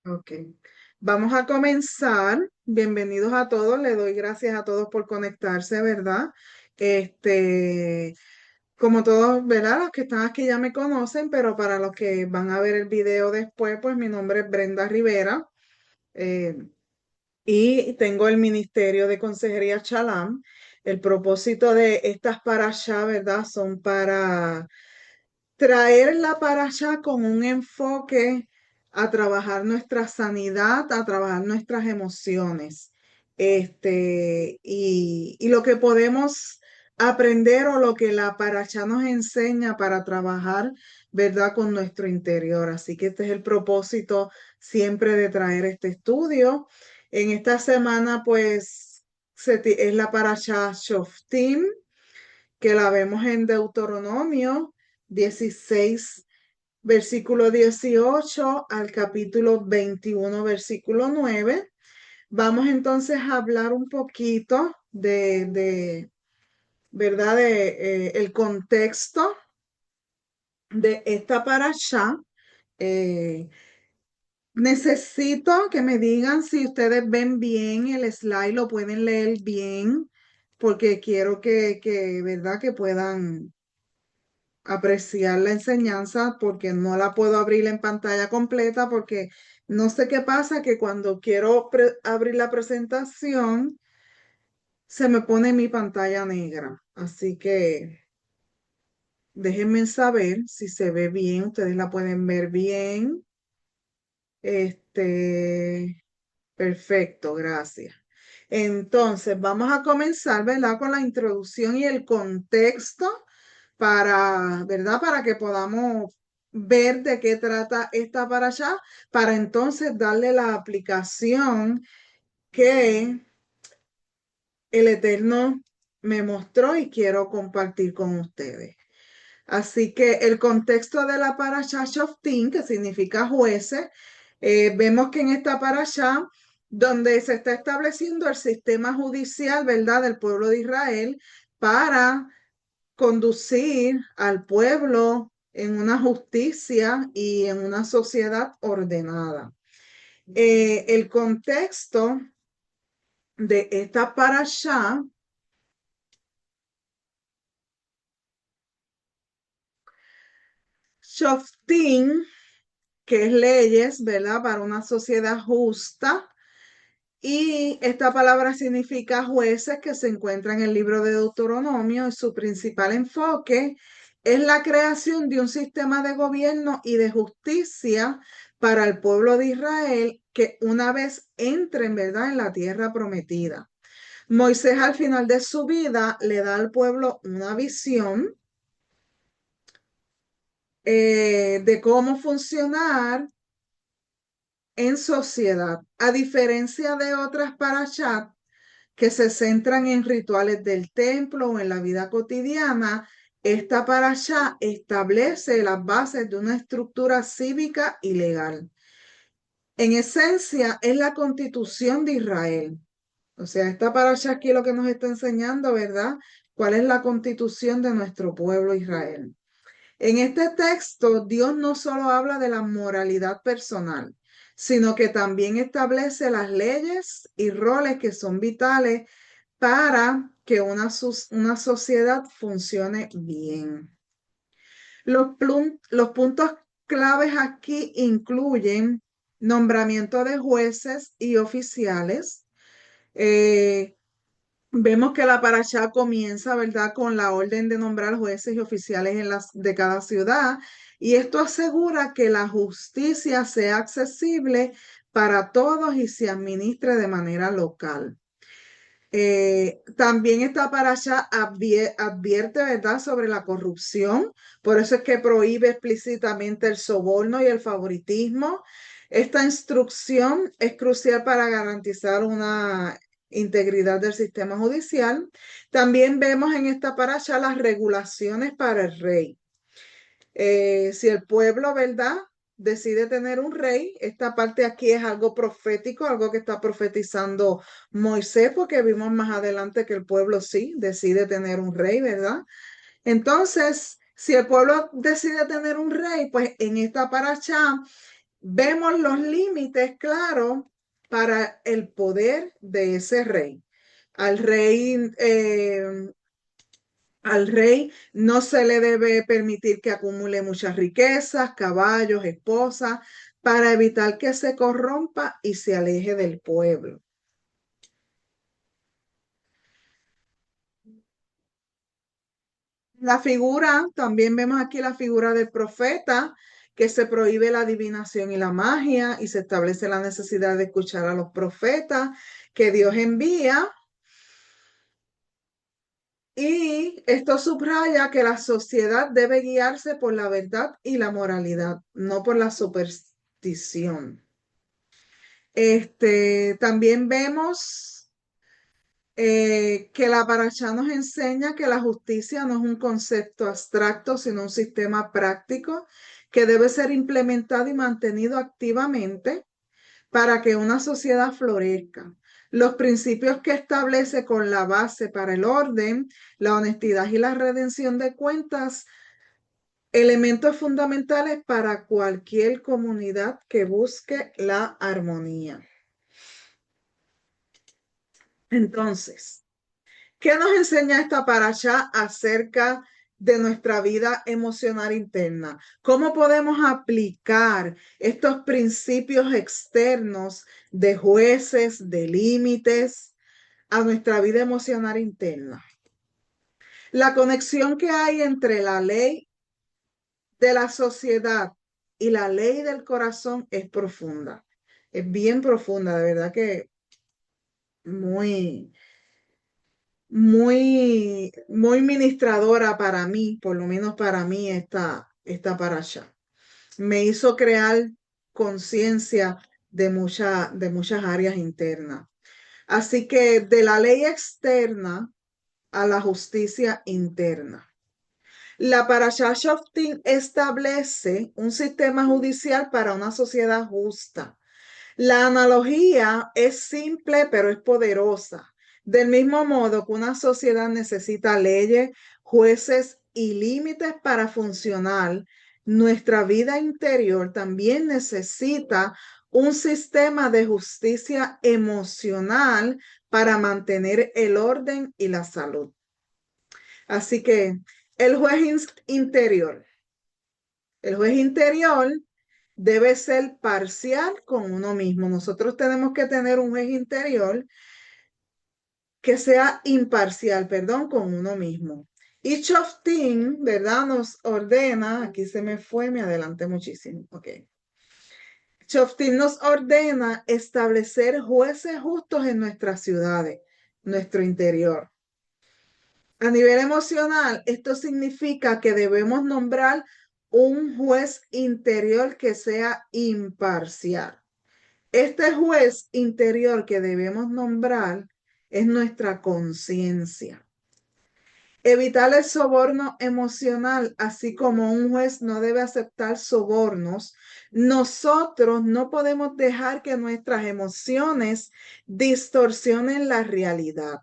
Ok, vamos a comenzar. Bienvenidos a todos. Le doy gracias a todos por conectarse, ¿verdad? Este, como todos, ¿verdad? Los que están aquí ya me conocen, pero para los que van a ver el video después, pues mi nombre es Brenda Rivera eh, y tengo el Ministerio de Consejería Chalam. El propósito de estas parashá, ¿verdad? Son para traerla para allá con un enfoque a trabajar nuestra sanidad, a trabajar nuestras emociones, y lo que podemos aprender o lo que la paracha nos enseña para trabajar, ¿verdad? Con nuestro interior. Así que este es el propósito siempre de traer este estudio. En esta semana, pues, es la paracha Shoftim, que la vemos en Deuteronomio 16, versículo 18 al capítulo 21, versículo 9. Vamos entonces a hablar un poquito ¿verdad? El contexto de esta parashá. Eh, Necesito que me digan si ustedes ven bien el slide, lo pueden leer bien, porque quiero ¿verdad? Que puedan apreciar la enseñanza porque no la puedo abrir en pantalla completa porque no sé qué pasa que cuando quiero abrir la presentación se me pone mi pantalla negra. Así que déjenme saber si se ve bien, ustedes la pueden ver bien. Este, perfecto, gracias. Entonces, vamos a comenzar, ¿verdad? Con la introducción y el contexto para, ¿verdad? Para que podamos ver de qué trata esta para allá, para entonces darle la aplicación que el Eterno me mostró y quiero compartir con ustedes. Así que el contexto de la parasha Shoftim, que significa jueces, vemos que en esta parasha, donde se está estableciendo el sistema judicial, ¿verdad?, del pueblo de Israel para conducir al pueblo en una justicia y en una sociedad ordenada. El contexto de esta parasha, Shoftim, que es leyes, ¿verdad? Para una sociedad justa. Y esta palabra significa jueces, que se encuentra en el libro de Deuteronomio, y su principal enfoque es la creación de un sistema de gobierno y de justicia para el pueblo de Israel que una vez entren, ¿verdad?, en la tierra prometida. Moisés al final de su vida le da al pueblo una visión de cómo funcionar en sociedad. A diferencia de otras parashat que se centran en rituales del templo o en la vida cotidiana, esta parashá establece las bases de una estructura cívica y legal. En esencia, es la constitución de Israel. O sea, esta parashá aquí lo que nos está enseñando, ¿verdad? ¿Cuál es la constitución de nuestro pueblo Israel? En este texto, Dios no solo habla de la moralidad personal, sino que también establece las leyes y roles que son vitales para que una sociedad funcione bien. Los puntos claves aquí incluyen nombramiento de jueces y oficiales. Eh, Vemos que la parashá comienza, ¿verdad?, con la orden de nombrar jueces y oficiales de cada ciudad, y esto asegura que la justicia sea accesible para todos y se administre de manera local. También esta parasha advierte, ¿verdad?, sobre la corrupción. Por eso es que prohíbe explícitamente el soborno y el favoritismo. Esta instrucción es crucial para garantizar una integridad del sistema judicial. También vemos en esta parasha las regulaciones para el rey. Si el pueblo, ¿verdad?, decide tener un rey, esta parte aquí es algo profético, algo que está profetizando Moisés, porque vimos más adelante que el pueblo sí decide tener un rey, ¿verdad? Entonces, si el pueblo decide tener un rey, pues en esta paracha vemos los límites claros para el poder de ese rey. Al rey, al rey no se le debe permitir que acumule muchas riquezas, caballos, esposas, para evitar que se corrompa y se aleje del pueblo. La figura, también vemos aquí la figura del profeta, que se prohíbe la adivinación y la magia y se establece la necesidad de escuchar a los profetas que Dios envía. Y esto subraya que la sociedad debe guiarse por la verdad y la moralidad, no por la superstición. También vemos que la parashá nos enseña que la justicia no es un concepto abstracto, sino un sistema práctico que debe ser implementado y mantenido activamente para que una sociedad florezca. Los principios que establece con la base para el orden, la honestidad y la redención de cuentas, elementos fundamentales para cualquier comunidad que busque la armonía. Entonces, ¿qué nos enseña esta parashá acerca de nuestra vida emocional interna? ¿Cómo podemos aplicar estos principios externos de jueces, de límites, a nuestra vida emocional interna? La conexión que hay entre la ley de la sociedad y la ley del corazón es profunda. Es bien profunda, de verdad que muy, muy ministradora para mí, por lo menos para mí, esta parasha. Me hizo crear conciencia de muchas áreas internas. Así que de la ley externa a la justicia interna. La parasha Shoftim establece un sistema judicial para una sociedad justa. La analogía es simple, pero es poderosa. Del mismo modo que una sociedad necesita leyes, jueces y límites para funcionar, nuestra vida interior también necesita un sistema de justicia emocional para mantener el orden y la salud. Así que el juez interior, el juez interior debe ser parcial con uno mismo. Nosotros tenemos que tener un juez interior que sea imparcial, perdón, con uno mismo. Y Shoftim, ¿verdad? Nos ordena, aquí se me fue, me adelanté muchísimo. Ok. Shoftim nos ordena establecer jueces justos en nuestras ciudades, nuestro interior. A nivel emocional, esto significa que debemos nombrar un juez interior que sea imparcial. Este juez interior que debemos nombrar es nuestra conciencia. Evitar el soborno emocional, así como un juez no debe aceptar sobornos, nosotros no podemos dejar que nuestras emociones distorsionen la realidad.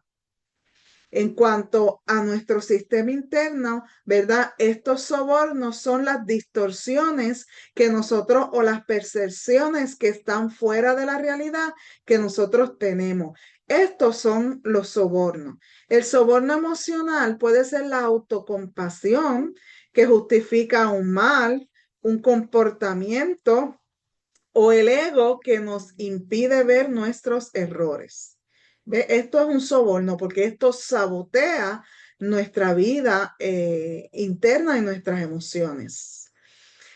En cuanto a nuestro sistema interno, ¿verdad? Estos sobornos son las distorsiones que nosotros o las percepciones que están fuera de la realidad que nosotros tenemos. Estos son los sobornos. El soborno emocional puede ser la autocompasión que justifica un mal, un comportamiento o el ego que nos impide ver nuestros errores. ¿Ve? Esto es un soborno porque esto sabotea nuestra vida interna y nuestras emociones.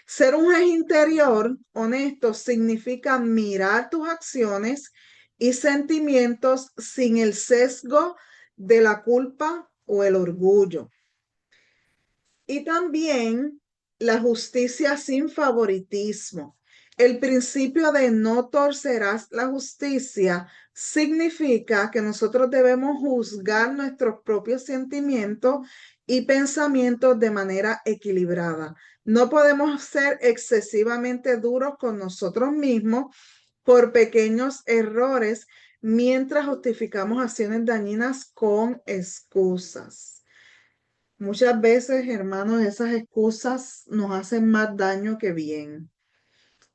Ser un juez interior honesto significa mirar tus acciones y sentimientos sin el sesgo de la culpa o el orgullo. Y también la justicia sin favoritismo. El principio de no torcerás la justicia significa que nosotros debemos juzgar nuestros propios sentimientos y pensamientos de manera equilibrada. No podemos ser excesivamente duros con nosotros mismos por pequeños errores mientras justificamos acciones dañinas con excusas. Muchas veces, hermanos, esas excusas nos hacen más daño que bien,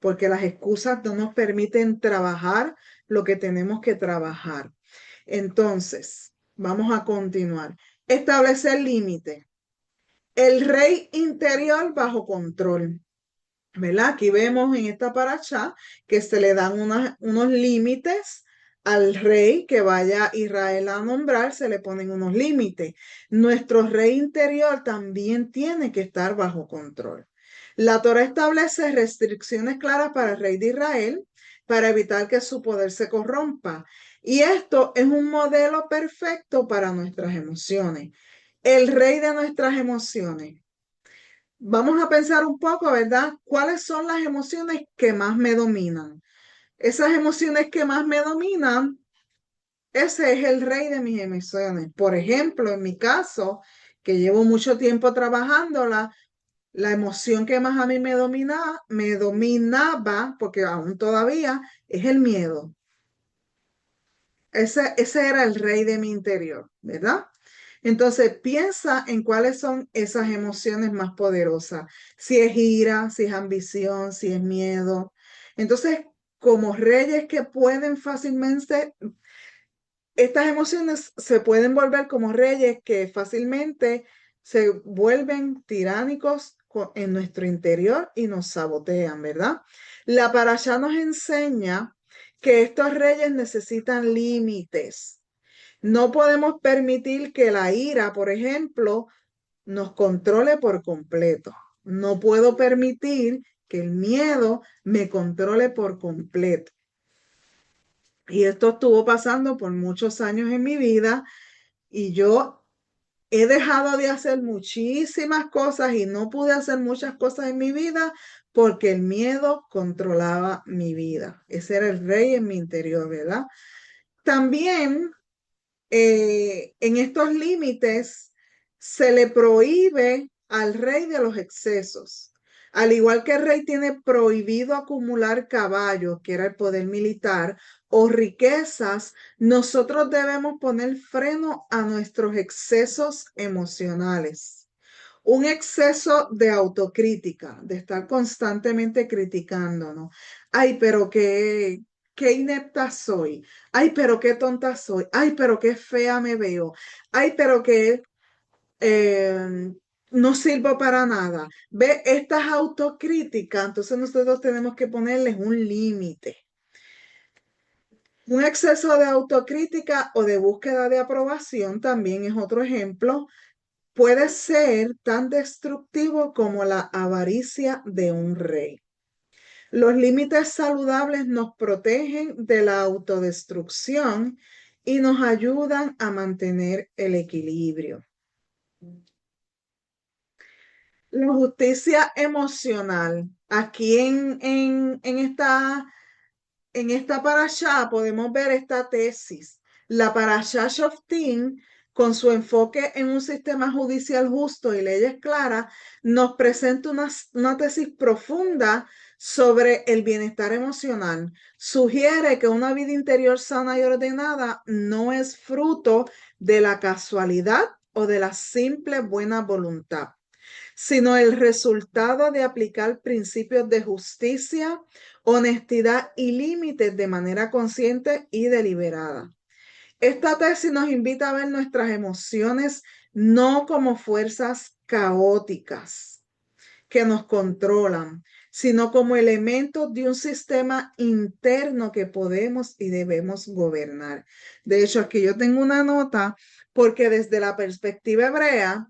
porque las excusas no nos permiten trabajar lo que tenemos que trabajar. Entonces, vamos a continuar. Establecer límite. El rey interior bajo control. ¿Verdad? Aquí vemos en esta paracha que se le dan unos límites al rey que vaya Israel a nombrar, se le ponen unos límites. Nuestro rey interior también tiene que estar bajo control. La Torá establece restricciones claras para el rey de Israel para evitar que su poder se corrompa. Y esto es un modelo perfecto para nuestras emociones. El rey de nuestras emociones. Vamos a pensar un poco, ¿verdad? ¿Cuáles son las emociones que más me dominan? Esas emociones que más me dominan, ese es el rey de mis emociones. Por ejemplo, en mi caso, que llevo mucho tiempo trabajándola, la emoción que más a mí me dominaba, porque aún todavía, es el miedo. Ese era el rey de mi interior, ¿verdad? Entonces, piensa en cuáles son esas emociones más poderosas. Si es ira, si es ambición, si es miedo. Entonces, como reyes que pueden fácilmente, estas emociones se pueden volver como reyes que fácilmente se vuelven tiránicos en nuestro interior y nos sabotean, ¿verdad? La parashá nos enseña que estos reyes necesitan límites. No podemos permitir que la ira, por ejemplo, nos controle por completo. No puedo permitir que el miedo me controle por completo. Y esto estuvo pasando por muchos años en mi vida y yo he dejado de hacer muchísimas cosas y no pude hacer muchas cosas en mi vida porque el miedo controlaba mi vida. Ese era el rey en mi interior, ¿verdad? También en estos límites se le prohíbe al rey de los excesos. Al igual que el rey tiene prohibido acumular caballos, que era el poder militar, o riquezas, nosotros debemos poner freno a nuestros excesos emocionales. Un exceso de autocrítica, de estar constantemente criticándonos. Ay, pero qué inepta soy. Ay, pero qué tonta soy. Ay, pero qué fea me veo. Ay, pero qué no sirvo para nada. Ve estas autocríticas, entonces nosotros tenemos que ponerles un límite. Un exceso de autocrítica o de búsqueda de aprobación también es otro ejemplo. Puede ser tan destructivo como la avaricia de un rey. Los límites saludables nos protegen de la autodestrucción y nos ayudan a mantener el equilibrio. La justicia emocional. Aquí en esta parashá podemos ver esta tesis. La parashá Shoftim, con su enfoque en un sistema judicial justo y leyes claras, nos presenta una tesis profunda sobre el bienestar emocional. Sugiere que una vida interior sana y ordenada no es fruto de la casualidad o de la simple buena voluntad, sino el resultado de aplicar principios de justicia, honestidad y límites de manera consciente y deliberada. Esta tesis nos invita a ver nuestras emociones no como fuerzas caóticas que nos controlan, sino como elementos de un sistema interno que podemos y debemos gobernar. De hecho, aquí yo tengo una nota porque desde la perspectiva hebrea,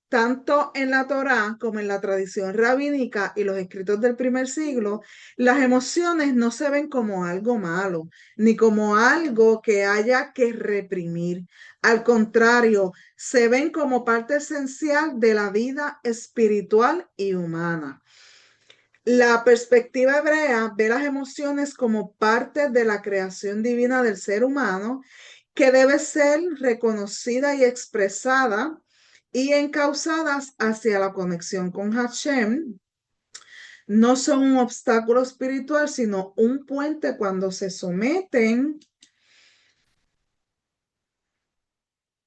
tanto en la Torá como en la tradición rabínica y los escritos del primer siglo, las emociones no se ven como algo malo, ni como algo que haya que reprimir. Al contrario, se ven como parte esencial de la vida espiritual y humana. La perspectiva hebrea ve las emociones como parte de la creación divina del ser humano que debe ser reconocida y expresada y encauzadas hacia la conexión con Hashem. No son un obstáculo espiritual, sino un puente cuando se someten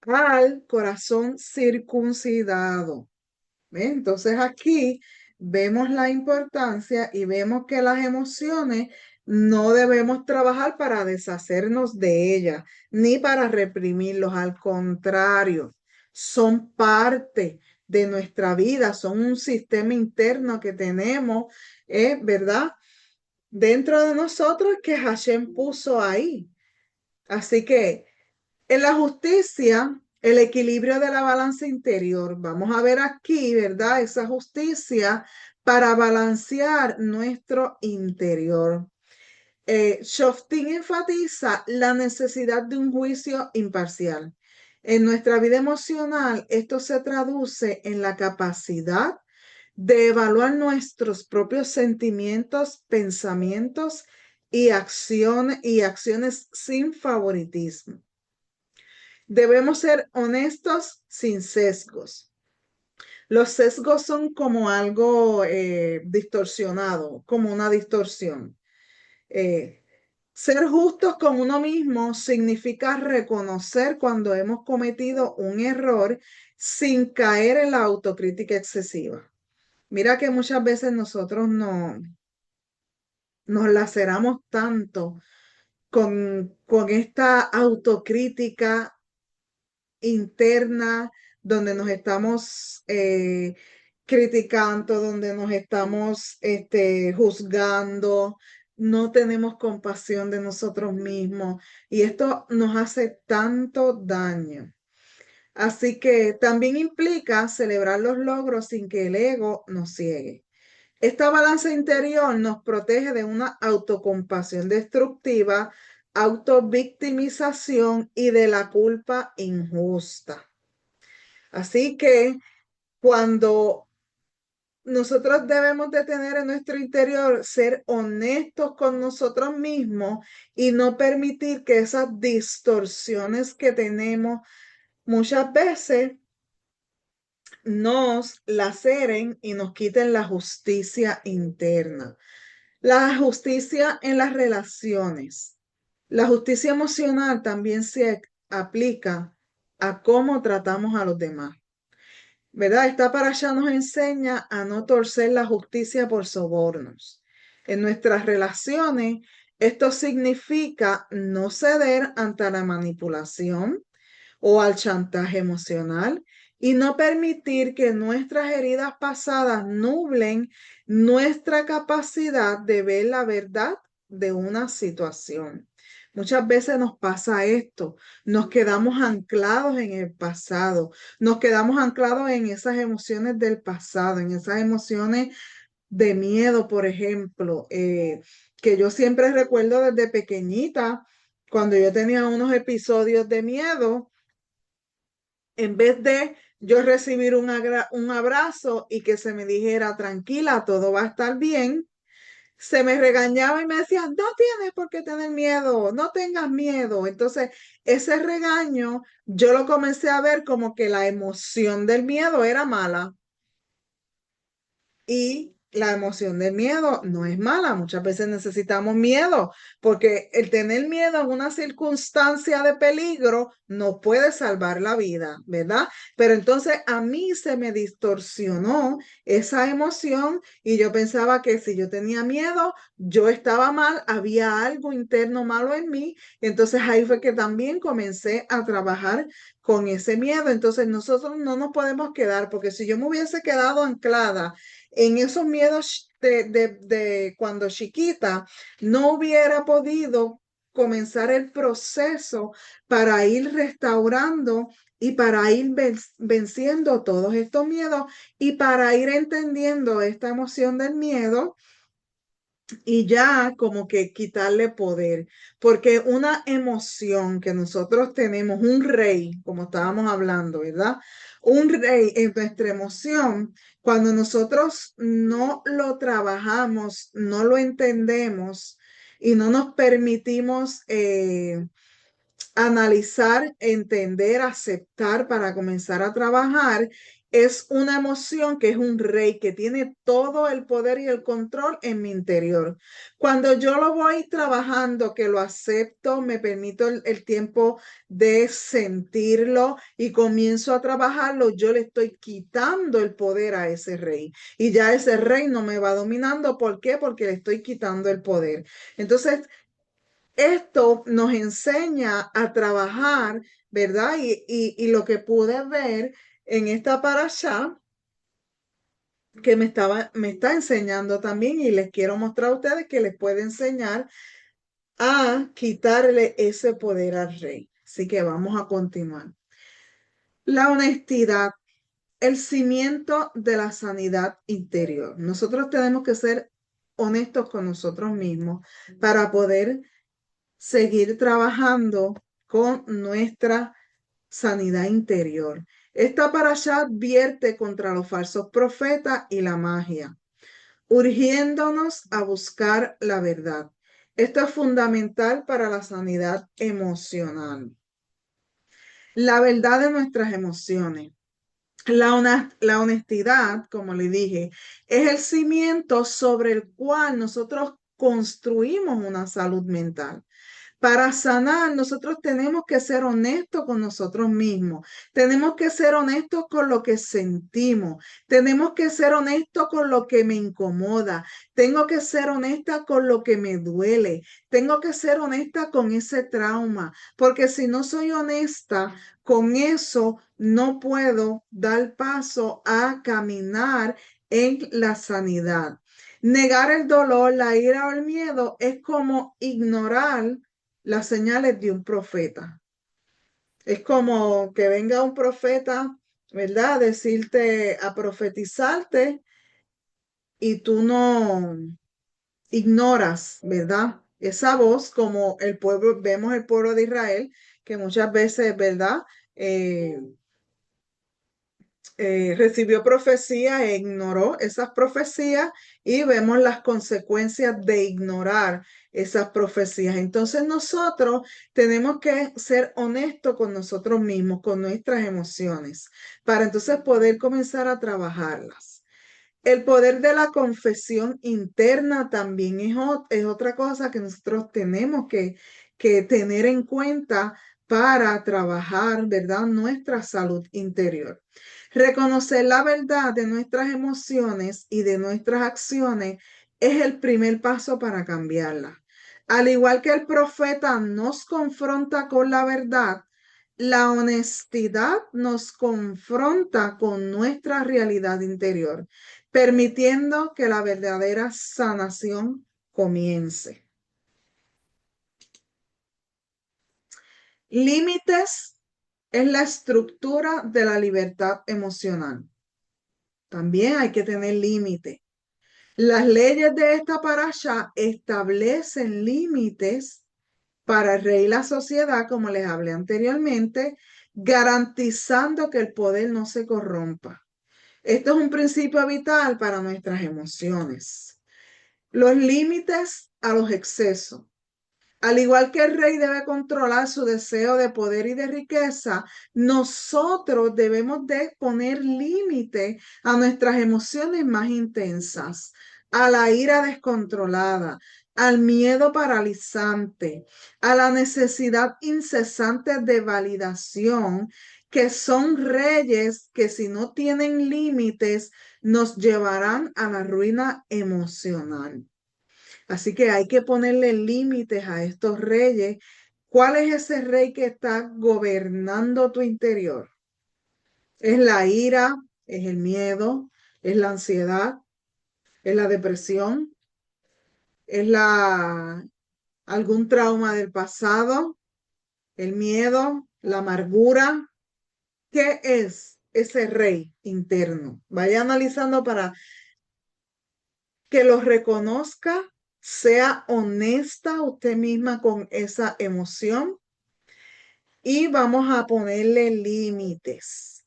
al corazón circuncidado. ¿Ve? Entonces aquí vemos la importancia y vemos que las emociones no debemos trabajar para deshacernos de ellas, ni para reprimirlos. Al contrario, son parte de nuestra vida, son un sistema interno que tenemos, ¿verdad? Dentro de nosotros que Hashem puso ahí. Así que en la justicia, el equilibrio de la balanza interior, vamos a ver aquí, ¿verdad? Esa justicia para balancear nuestro interior. Shoftin enfatiza la necesidad de un juicio imparcial. En nuestra vida emocional, esto se traduce en la capacidad de evaluar nuestros propios sentimientos, pensamientos y acciones sin favoritismo. Debemos ser honestos sin sesgos. Los sesgos son como algo distorsionado, como una distorsión. Eh, Ser justos con uno mismo significa reconocer cuando hemos cometido un error sin caer en la autocrítica excesiva. Mira que muchas veces nosotros no nos laceramos tanto con esta autocrítica interna, donde nos estamos criticando, donde nos estamos juzgando, no tenemos compasión de nosotros mismos y esto nos hace tanto daño. Así que también implica celebrar los logros sin que el ego nos ciegue. Esta balanza interior nos protege de una autocompasión destructiva, autovictimización y de la culpa injusta. Así que cuando nosotros debemos de tener en nuestro interior, ser honestos con nosotros mismos y no permitir que esas distorsiones que tenemos muchas veces nos laceren y nos quiten la justicia interna. La justicia en las relaciones. La justicia emocional también se aplica a cómo tratamos a los demás. ¿Verdad? Esta parasha nos enseña a no torcer la justicia por sobornos. En nuestras relaciones, esto significa no ceder ante la manipulación o al chantaje emocional y no permitir que nuestras heridas pasadas nublen nuestra capacidad de ver la verdad de una situación. Muchas veces nos pasa esto, nos quedamos anclados en el pasado, nos quedamos anclados en esas emociones del pasado, en esas emociones de miedo, por ejemplo, que yo siempre recuerdo desde pequeñita, cuando yo tenía unos episodios de miedo, en vez de yo recibir un abrazo y que se me dijera, tranquila, todo va a estar bien, se me regañaba y me decía, no tienes por qué tener miedo, no tengas miedo. Entonces, ese regaño yo lo comencé a ver como que la emoción del miedo era mala. Y la emoción del miedo no es mala. Muchas veces necesitamos miedo, porque el tener miedo en una circunstancia de peligro no puede salvar la vida, ¿verdad? Pero entonces a mí se me distorsionó esa emoción y yo pensaba que si yo tenía miedo, yo estaba mal, había algo interno malo en mí. Entonces ahí fue que también comencé a trabajar con ese miedo. Entonces nosotros no nos podemos quedar, porque si yo me hubiese quedado anclada en esos miedos de cuando chiquita, no hubiera podido comenzar el proceso para ir restaurando y para ir venciendo todos estos miedos y para ir entendiendo esta emoción del miedo y ya como que quitarle poder, porque una emoción que nosotros tenemos, un rey, como estábamos hablando, ¿verdad? Un rey en nuestra emoción, cuando nosotros no lo trabajamos, no lo entendemos y no nos permitimos analizar, entender, aceptar para comenzar a trabajar, es una emoción que es un rey, que tiene todo el poder y el control en mi interior. Cuando yo lo voy trabajando, que lo acepto, me permito el tiempo de sentirlo y comienzo a trabajarlo, yo le estoy quitando el poder a ese rey. Y ya ese rey no me va dominando. ¿Por qué? Porque le estoy quitando el poder. Entonces, esto nos enseña a trabajar, ¿verdad? Y lo que pude ver en esta parasha que me está enseñando también, y les quiero mostrar a ustedes que les puede enseñar a quitarle ese poder al rey. Así que vamos a continuar. La honestidad, el cimiento de la sanidad interior. Nosotros tenemos que ser honestos con nosotros mismos para poder seguir trabajando con nuestra sanidad interior. Esta parasha advierte contra los falsos profetas y la magia, urgiéndonos a buscar la verdad. Esto es fundamental para la sanidad emocional. La verdad de nuestras emociones. La honestidad, como le dije, es el cimiento sobre el cual nosotros construimos una salud mental. Para sanar, nosotros tenemos que ser honestos con nosotros mismos. Tenemos que ser honestos con lo que sentimos. Tenemos que ser honestos con lo que me incomoda. Tengo que ser honesta con lo que me duele. Tengo que ser honesta con ese trauma, porque si no soy honesta con eso, no puedo dar paso a caminar en la sanidad. Negar el dolor, la ira o el miedo es como ignorar las señales de un profeta. Es como que venga un profeta, ¿verdad? A decirte, a profetizarte, y tú no ignoras, ¿verdad? Esa voz, como el pueblo, vemos el pueblo de Israel, que muchas veces, ¿verdad? Eh, recibió profecía e ignoró esas profecías, y vemos las consecuencias de ignorar esas profecías. Entonces nosotros tenemos que ser honestos con nosotros mismos, con nuestras emociones, para entonces poder comenzar a trabajarlas. El poder de la confesión interna también es otra cosa que nosotros tenemos que tener en cuenta para trabajar, ¿verdad? Nuestra salud interior. Reconocer la verdad de nuestras emociones y de nuestras acciones es el primer paso para cambiarlas. Al igual que el profeta nos confronta con la verdad, la honestidad nos confronta con nuestra realidad interior, permitiendo que la verdadera sanación comience. Límites es la estructura de la libertad emocional. También hay que tener límites. Las leyes de esta parasha establecen límites para el rey y la sociedad, como les hablé anteriormente, garantizando que el poder no se corrompa. Esto es un principio vital para nuestras emociones. Los límites a los excesos. Al igual que el rey debe controlar su deseo de poder y de riqueza, nosotros debemos de poner límite a nuestras emociones más intensas, a la ira descontrolada, al miedo paralizante, a la necesidad incesante de validación, que son reyes que, si no tienen límites, nos llevarán a la ruina emocional. Así que hay que ponerle límites a estos reyes. ¿Cuál es ese rey que está gobernando tu interior? ¿Es la ira? ¿Es el miedo? ¿Es la ansiedad? ¿Es la depresión? ¿Es algún trauma del pasado? ¿El miedo? ¿La amargura? ¿Qué es ese rey interno? Vaya analizando para que lo reconozca, sea honesta usted misma con esa emoción, y vamos a ponerle límites.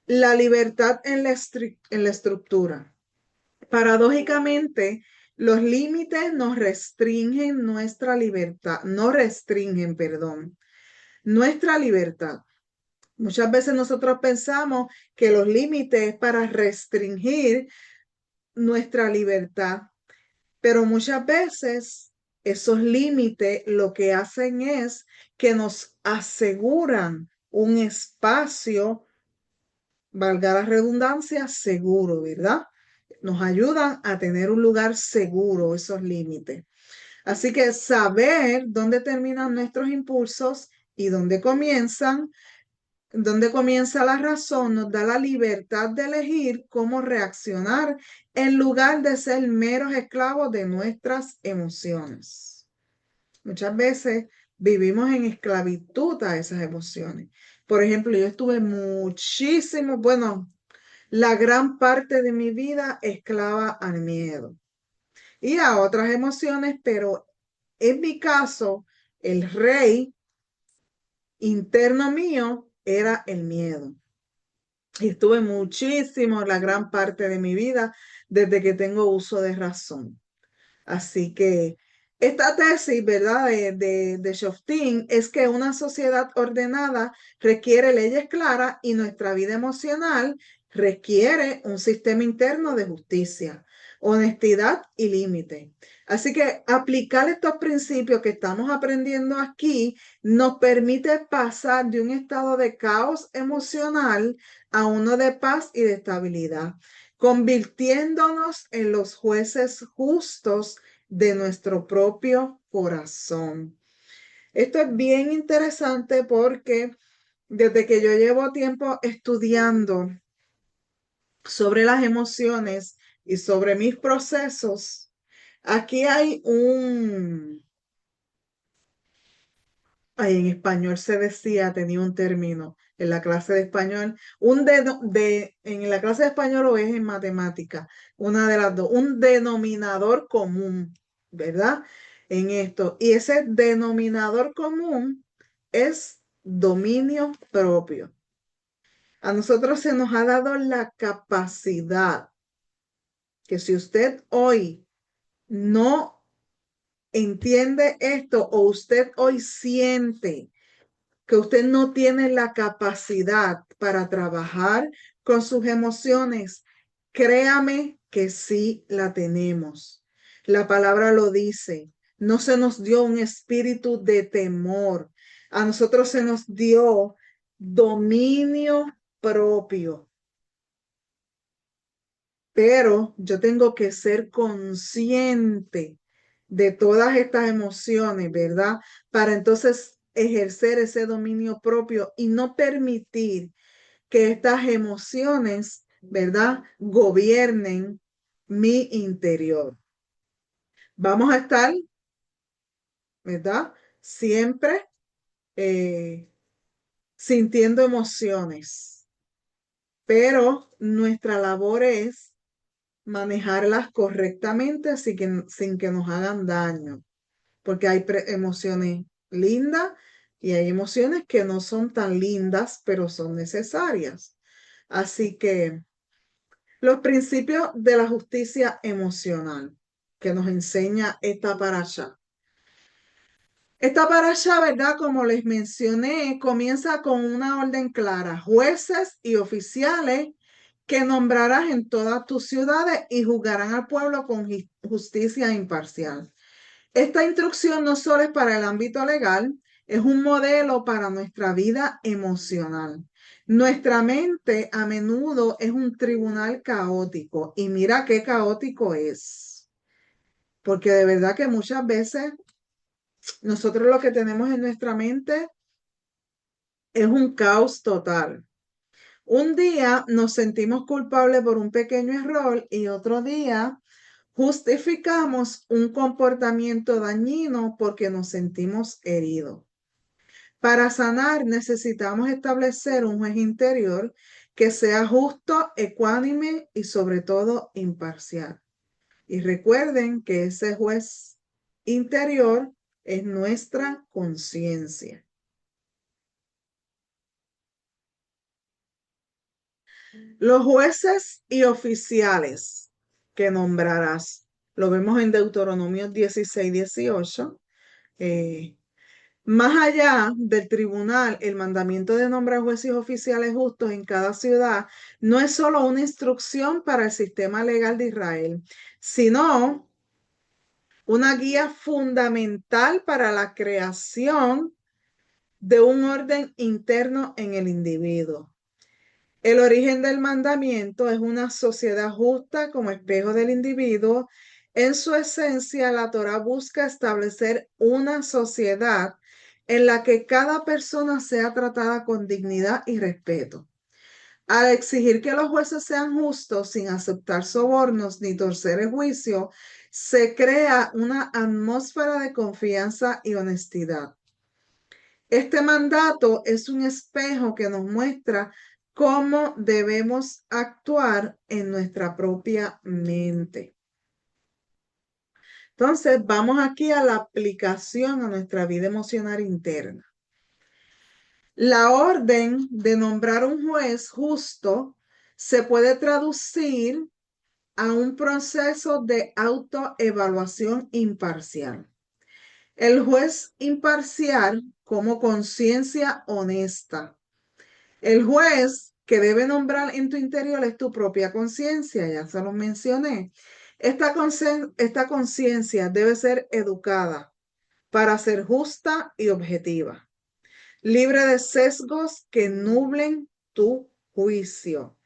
La libertad en la estructura. Paradójicamente, los límites nos restringen nuestra libertad, no restringen, perdón, nuestra libertad. Muchas veces nosotros pensamos que los límites es para restringir nuestra libertad, pero muchas veces esos límites lo que hacen es que nos aseguran un espacio, valga la redundancia, seguro, ¿verdad? Nos ayudan a tener un lugar seguro esos límites. Así que saber dónde terminan nuestros impulsos y dónde comienza la razón, nos da la libertad de elegir cómo reaccionar en lugar de ser meros esclavos de nuestras emociones. Muchas veces vivimos en esclavitud a esas emociones. Por ejemplo, yo estuve muchísimo, bueno, la gran parte de mi vida esclava al miedo y a otras emociones, pero en mi caso, el rey interno mío era el miedo. Y estuve muchísimo, la gran parte de mi vida, desde que tengo uso de razón. Así que esta tesis, ¿verdad?, de Schoftin es que una sociedad ordenada requiere leyes claras y nuestra vida emocional requiere un sistema interno de justicia, honestidad y límite. Así que aplicar estos principios que estamos aprendiendo aquí nos permite pasar de un estado de caos emocional a uno de paz y de estabilidad, convirtiéndonos en los jueces justos de nuestro propio corazón. Esto es bien interesante porque desde que yo llevo tiempo estudiando sobre las emociones y sobre mis procesos, aquí hay en español se decía, tenía un término en la clase de español, en la clase de español o es en matemática, una de las dos, un denominador común, ¿verdad? En esto. Y ese denominador común es dominio propio. A nosotros se nos ha dado la capacidad que si usted hoy no entiende esto o usted hoy siente que usted no tiene la capacidad para trabajar con sus emociones, créame que sí la tenemos. La palabra lo dice. No se nos dio un espíritu de temor. A nosotros se nos dio dominio propio. Pero yo tengo que ser consciente de todas estas emociones, ¿verdad? Para entonces ejercer ese dominio propio y no permitir que estas emociones, ¿verdad?, gobiernen mi interior. Vamos a estar, ¿verdad?, siempre sintiendo emociones, pero nuestra labor es manejarlas correctamente sin que nos hagan daño, porque hay emociones lindas y hay emociones que no son tan lindas, pero son necesarias. Así que los principios de la justicia emocional que nos enseña esta parasha. Esta parasha, ¿verdad? Como les mencioné, comienza con una orden clara: jueces y oficiales que nombrarás en todas tus ciudades y juzgarán al pueblo con justicia imparcial. Esta instrucción no solo es para el ámbito legal, es un modelo para nuestra vida emocional. Nuestra mente a menudo es un tribunal caótico y mira qué caótico es, porque de verdad que muchas veces nosotros lo que tenemos en nuestra mente es un caos total. Un día nos sentimos culpables por un pequeño error y otro día justificamos un comportamiento dañino porque nos sentimos heridos. Para sanar necesitamos establecer un juez interior que sea justo, ecuánime y sobre todo imparcial. Y recuerden que ese juez interior es nuestra conciencia. Los jueces y oficiales que nombrarás, lo vemos en Deuteronomio 16, 18. Más allá del tribunal, el mandamiento de nombrar jueces oficiales justos en cada ciudad no es solo una instrucción para el sistema legal de Israel, sino una guía fundamental para la creación de un orden interno en el individuo. El origen del mandamiento es una sociedad justa como espejo del individuo. En su esencia, la Torá busca establecer una sociedad en la que cada persona sea tratada con dignidad y respeto. Al exigir que los jueces sean justos sin aceptar sobornos ni torcer el juicio, se crea una atmósfera de confianza y honestidad. Este mandato es un espejo que nos muestra cómo debemos actuar en nuestra propia mente. Entonces, vamos aquí a la aplicación a nuestra vida emocional interna. La orden de nombrar un juez justo se puede traducir a un proceso de autoevaluación imparcial. El juez imparcial como conciencia honesta. El juez que debe nombrar en tu interior es tu propia conciencia, ya se lo mencioné. Esta conciencia debe ser educada para ser justa y objetiva, libre de sesgos que nublen tu juicio.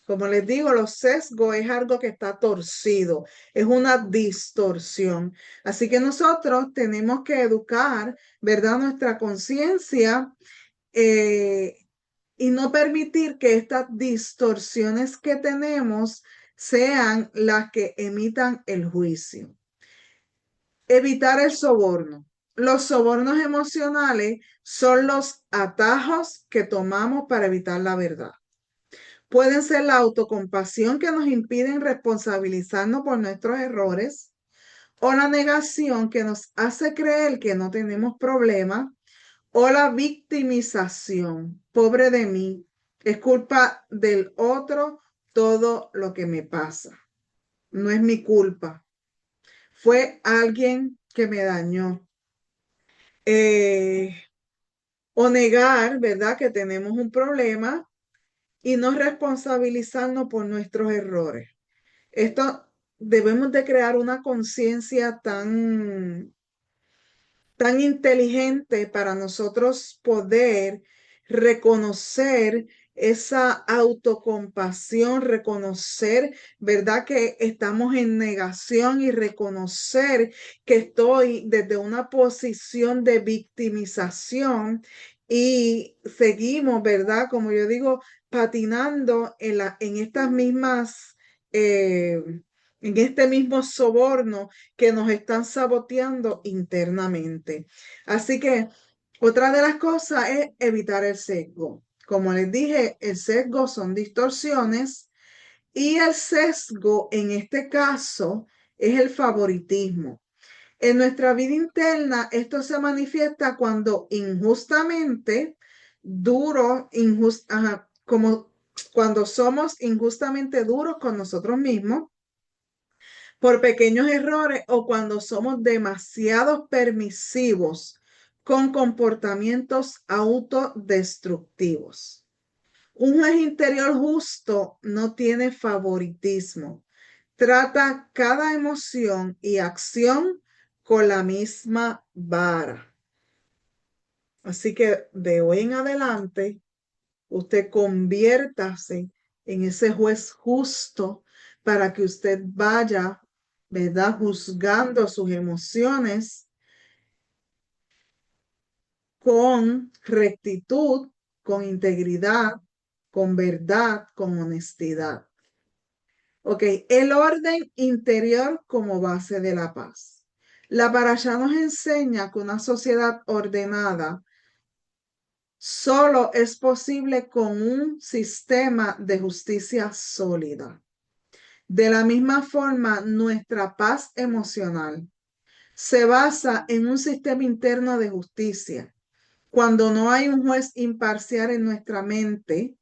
Como les digo, los sesgos es algo que está torcido, es una distorsión. Así que nosotros tenemos que educar, ¿verdad? Nuestra conciencia y no permitir que estas distorsiones que tenemos sean las que emitan el juicio. Evitar el soborno. Los sobornos emocionales son los atajos que tomamos para evitar la verdad. Pueden ser la autocompasión que nos impiden responsabilizarnos por nuestros errores o la negación que nos hace creer que no tenemos problemas o la victimización. Pobre de mí, es culpa del otro todo lo que me pasa. No es mi culpa. Fue alguien que me dañó. Eh, o negar, ¿verdad? Que tenemos un problema y no responsabilizarnos por nuestros errores. Esto debemos de crear una conciencia tan inteligente para nosotros poder reconocer esa autocompasión, reconocer, ¿verdad? Que estamos en negación y reconocer que estoy desde una posición de victimización y seguimos, ¿verdad? Como yo digo, patinando en estas mismas, en este mismo soborno que nos están saboteando internamente. Así que otra de las cosas es evitar el sesgo. Como les dije, el sesgo son distorsiones y el sesgo en este caso es el favoritismo. En nuestra vida interna, esto se manifiesta cuando injustamente como cuando somos injustamente duros con nosotros mismos por pequeños errores o cuando somos demasiado permisivos con comportamientos autodestructivos. Un juez interior justo no tiene favoritismo. Trata cada emoción y acción con la misma vara. Así que de hoy en adelante, usted conviértase en ese juez justo para que usted vaya, ¿verdad? Juzgando sus emociones con rectitud, con integridad, con verdad, con honestidad. Ok, el orden interior como base de la paz. La Parashá nos enseña que una sociedad ordenada solo es posible con un sistema de justicia sólida. De la misma forma, nuestra paz emocional se basa en un sistema interno de justicia. Cuando no hay un juez imparcial en nuestra mente,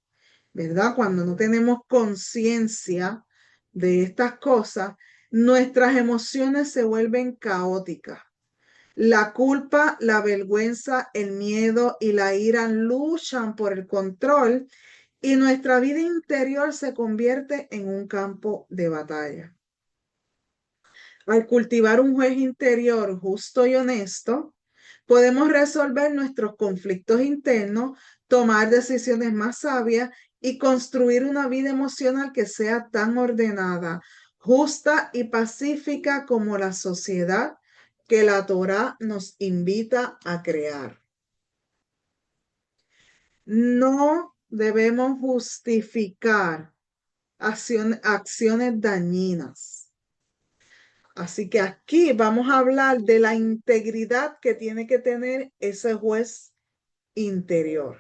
¿verdad? Cuando no tenemos conciencia de estas cosas, nuestras emociones se vuelven caóticas. La culpa, la vergüenza, el miedo y la ira luchan por el control y nuestra vida interior se convierte en un campo de batalla. Al cultivar un juez interior justo y honesto, podemos resolver nuestros conflictos internos, tomar decisiones más sabias y construir una vida emocional que sea tan ordenada, justa y pacífica como la sociedad que la Torá nos invita a crear. No debemos justificar acciones dañinas. Así que aquí vamos a hablar de la integridad que tiene que tener ese juez interior.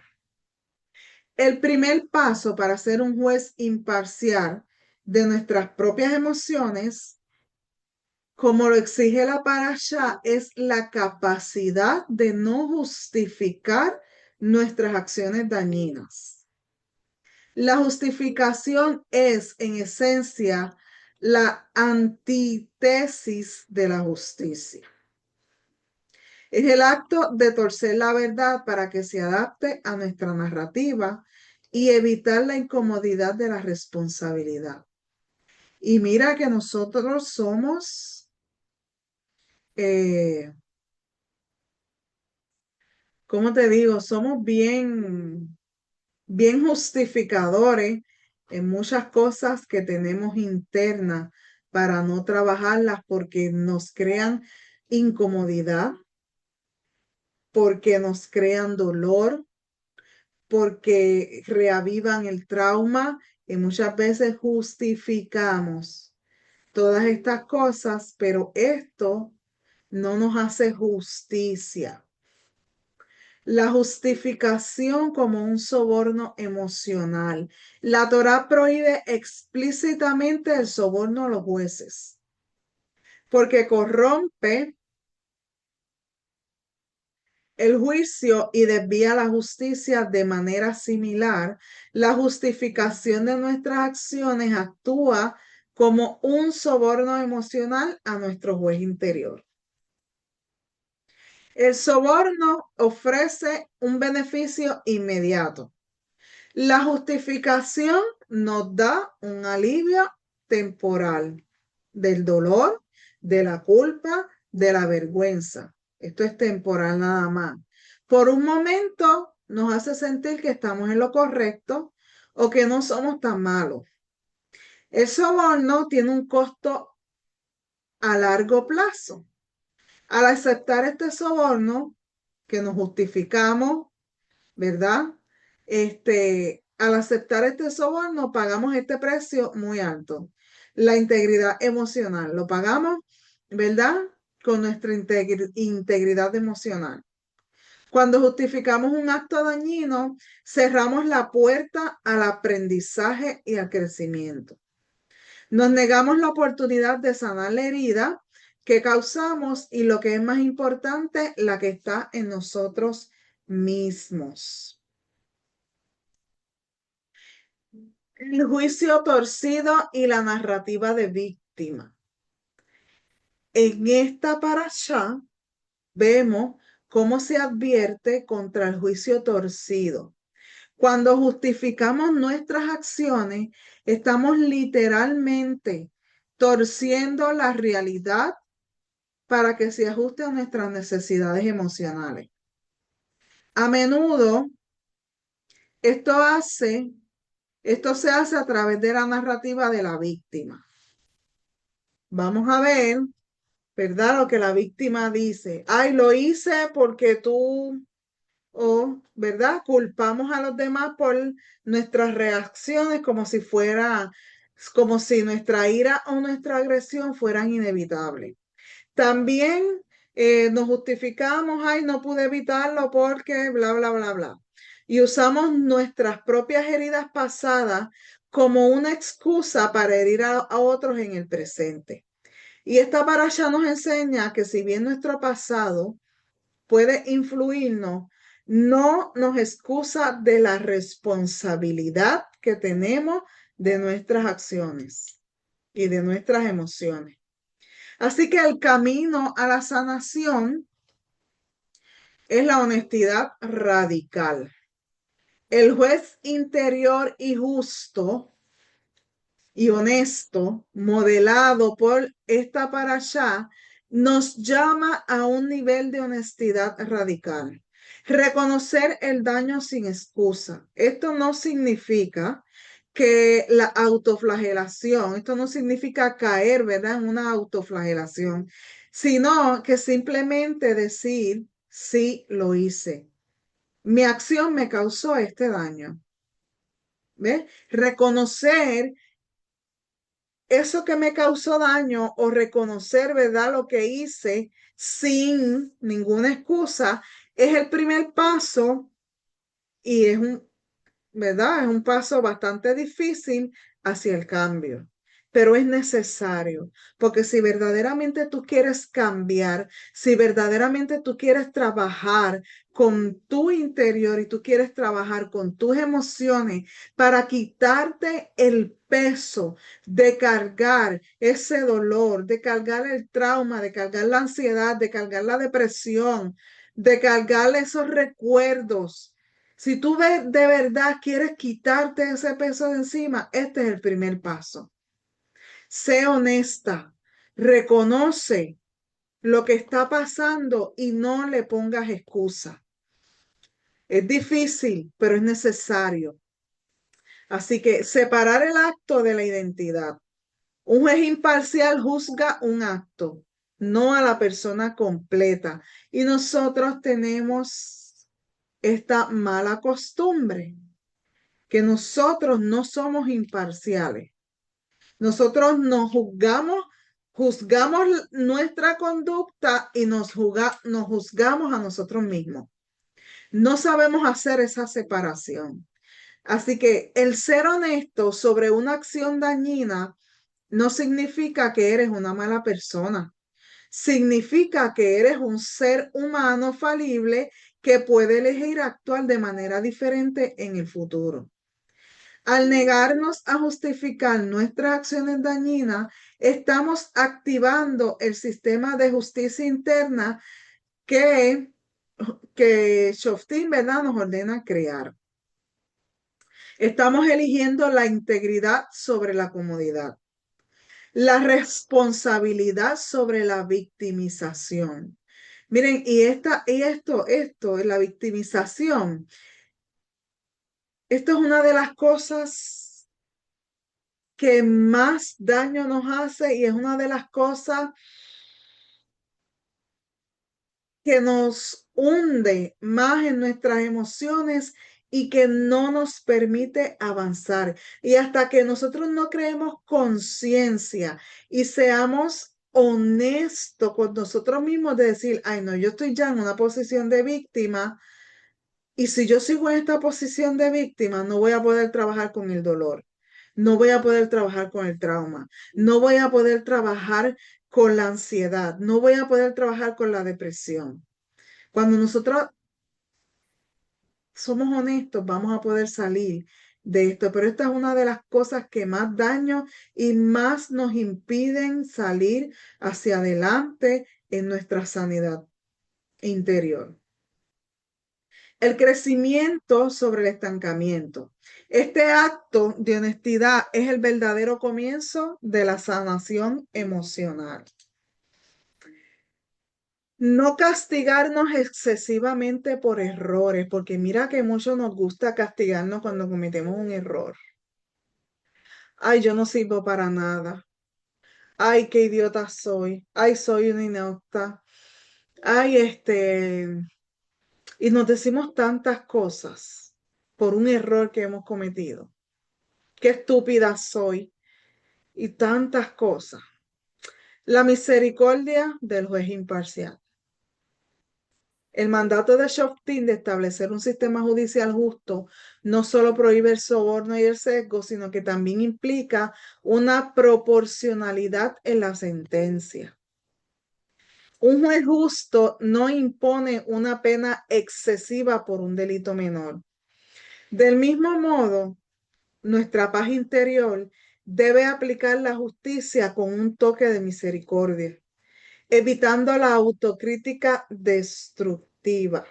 El primer paso para ser un juez imparcial de nuestras propias emociones, como lo exige la parashá, es la capacidad de no justificar nuestras acciones dañinas. La justificación es, en esencia, la antítesis de la justicia. Es el acto de torcer la verdad para que se adapte a nuestra narrativa y evitar la incomodidad de la responsabilidad. Y mira que nosotros somos, ¿cómo te digo? Somos bien justificadores en muchas cosas que tenemos internas para no trabajarlas porque nos crean incomodidad, porque nos crean dolor, porque reavivan el trauma y muchas veces justificamos todas estas cosas, pero esto no nos hace justicia. La justificación como un soborno emocional. La Torá prohíbe explícitamente el soborno a los jueces, porque corrompe el juicio y desvía la justicia de manera similar. La justificación de nuestras acciones actúa como un soborno emocional a nuestro juez interior. El soborno ofrece un beneficio inmediato. La justificación nos da un alivio temporal del dolor, de la culpa, de la vergüenza. Esto es temporal nada más. Por un momento nos hace sentir que estamos en lo correcto o que no somos tan malos. El soborno tiene un costo a largo plazo. Al aceptar este soborno, que nos justificamos, ¿verdad? Al aceptar este soborno, pagamos este precio muy alto. La integridad emocional, lo pagamos, ¿verdad? Con nuestra integridad emocional. Cuando justificamos un acto dañino, cerramos la puerta al aprendizaje y al crecimiento. Nos negamos la oportunidad de sanar la herida que causamos y lo que es más importante, la que está en nosotros mismos. El juicio torcido y la narrativa de víctima. En esta parashá vemos cómo se advierte contra el juicio torcido. Cuando justificamos nuestras acciones, estamos literalmente torciendo la realidad para que se ajuste a nuestras necesidades emocionales. A menudo, esto se hace a través de la narrativa de la víctima. Vamos a ver, ¿verdad? Lo que la víctima dice. Ay, lo hice porque tú, o, ¿verdad? Culpamos a los demás por nuestras reacciones como si nuestra ira o nuestra agresión fueran inevitables. También nos justificamos, ay, no pude evitarlo porque bla, bla, bla, bla. Y usamos nuestras propias heridas pasadas como una excusa para herir a otros en el presente. Y esta parasha nos enseña que si bien nuestro pasado puede influirnos, no nos excusa de la responsabilidad que tenemos de nuestras acciones y de nuestras emociones. Así que el camino a la sanación es la honestidad radical. El juez interior y justo y honesto, modelado por esta parashá, nos llama a un nivel de honestidad radical. Reconocer el daño sin excusa. Esto no significa que la autoflagelación, esto no significa caer, ¿verdad?, en una autoflagelación, sino que simplemente decir, sí, lo hice. Mi acción me causó este daño. ¿Ves? Reconocer eso que me causó daño o reconocer, ¿verdad?, lo que hice sin ninguna excusa es el primer paso y es ¿verdad? Es un paso bastante difícil hacia el cambio, pero es necesario, porque si verdaderamente tú quieres cambiar, si verdaderamente tú quieres trabajar con tu interior y tú quieres trabajar con tus emociones para quitarte el peso de cargar ese dolor, de cargar el trauma, de cargar la ansiedad, de cargar la depresión, de cargar esos recuerdos. Si tú de verdad quieres quitarte ese peso de encima, este es el primer paso. Sé honesta, reconoce lo que está pasando y no le pongas excusa. Es difícil, pero es necesario. Así que separar el acto de la identidad. Un juez imparcial juzga un acto, no a la persona completa. Y nosotros tenemos esta mala costumbre que nosotros no somos imparciales. Nosotros nos juzgamos nuestra conducta y nos juzgamos a nosotros mismos. No sabemos hacer esa separación. Así que el ser honesto sobre una acción dañina no significa que eres una mala persona. Significa que eres un ser humano falible que puede elegir actuar de manera diferente en el futuro. Al negarnos a justificar nuestras acciones dañinas, estamos activando el sistema de justicia interna que Shoftim, ¿verdad?, nos ordena crear. Estamos eligiendo la integridad sobre la comodidad, la responsabilidad sobre la victimización. Miren, la victimización, esto es una de las cosas que más daño nos hace y es una de las cosas que nos hunde más en nuestras emociones y que no nos permite avanzar. Y hasta que nosotros no creemos conciencia y seamos honestos con nosotros mismos de decir, ay no, yo estoy ya en una posición de víctima y si yo sigo en esta posición de víctima, no voy a poder trabajar con el dolor, no voy a poder trabajar con el trauma, no voy a poder trabajar con la ansiedad, no voy a poder trabajar con la depresión. Cuando nosotros somos honestos, vamos a poder salir de esto, pero esta es una de las cosas que más daño y más nos impiden salir hacia adelante en nuestra sanidad interior. El crecimiento sobre el estancamiento. Este acto de honestidad es el verdadero comienzo de la sanación emocional. No castigarnos excesivamente por errores, porque mira que mucho nos gusta castigarnos cuando cometemos un error. Ay, yo no sirvo para nada. Ay, qué idiota soy. Ay, soy una inepta. Ay, y nos decimos tantas cosas por un error que hemos cometido. Qué estúpida soy. Y tantas cosas. La misericordia del juez imparcial. El mandato de Shoftim de establecer un sistema judicial justo no solo prohíbe el soborno y el sesgo, sino que también implica una proporcionalidad en la sentencia. Un juez justo no impone una pena excesiva por un delito menor. Del mismo modo, nuestra paz interior debe aplicar la justicia con un toque de misericordia, evitando la autocrítica destructiva.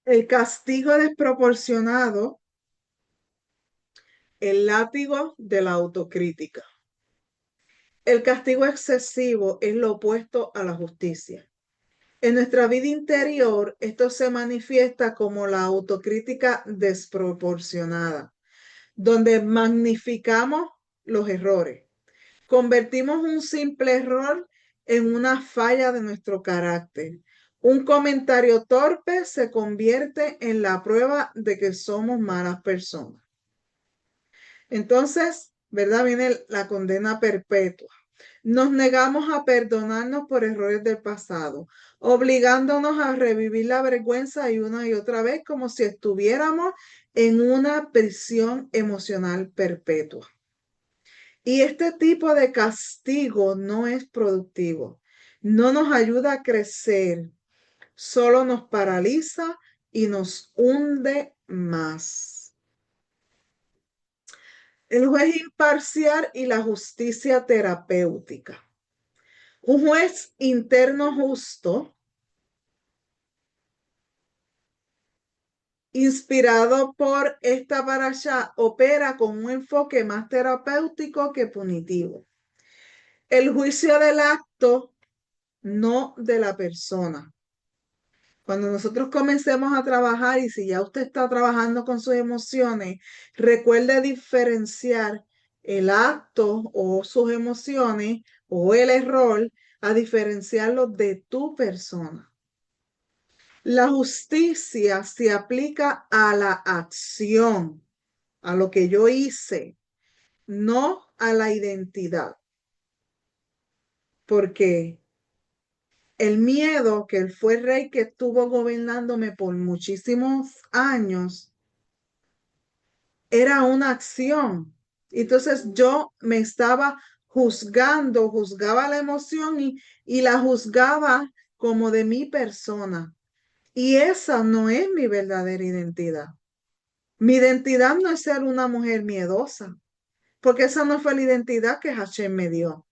El castigo desproporcionado, el látigo de la autocrítica. El castigo excesivo es lo opuesto a la justicia. En nuestra vida interior, esto se manifiesta como la autocrítica desproporcionada, donde magnificamos los errores. Convertimos un simple error en una falla de nuestro carácter. Un comentario torpe se convierte en la prueba de que somos malas personas. Entonces, ¿verdad? Viene la condena perpetua. Nos negamos a perdonarnos por errores del pasado, obligándonos a revivir la vergüenza y otra vez como si estuviéramos en una prisión emocional perpetua. Y este tipo de castigo no es productivo, no nos ayuda a crecer, solo nos paraliza y nos hunde más. El juez imparcial y la justicia terapéutica. Un juez interno justo, inspirado por esta parashá, opera con un enfoque más terapéutico que punitivo. El juicio del acto, no de la persona. Cuando nosotros comencemos a trabajar y si ya usted está trabajando con sus emociones, recuerde diferenciar el acto o sus emociones o el error a diferenciarlo de tu persona. La justicia se aplica a la acción, a lo que yo hice, no a la identidad. Porque el miedo, que él fue rey que estuvo gobernándome por muchísimos años, era una acción. Entonces yo me estaba juzgando, juzgaba la emoción y la juzgaba como de mi persona. Y esa no es mi verdadera identidad. Mi identidad no es ser una mujer miedosa, porque esa no fue la identidad que Hashem me dio.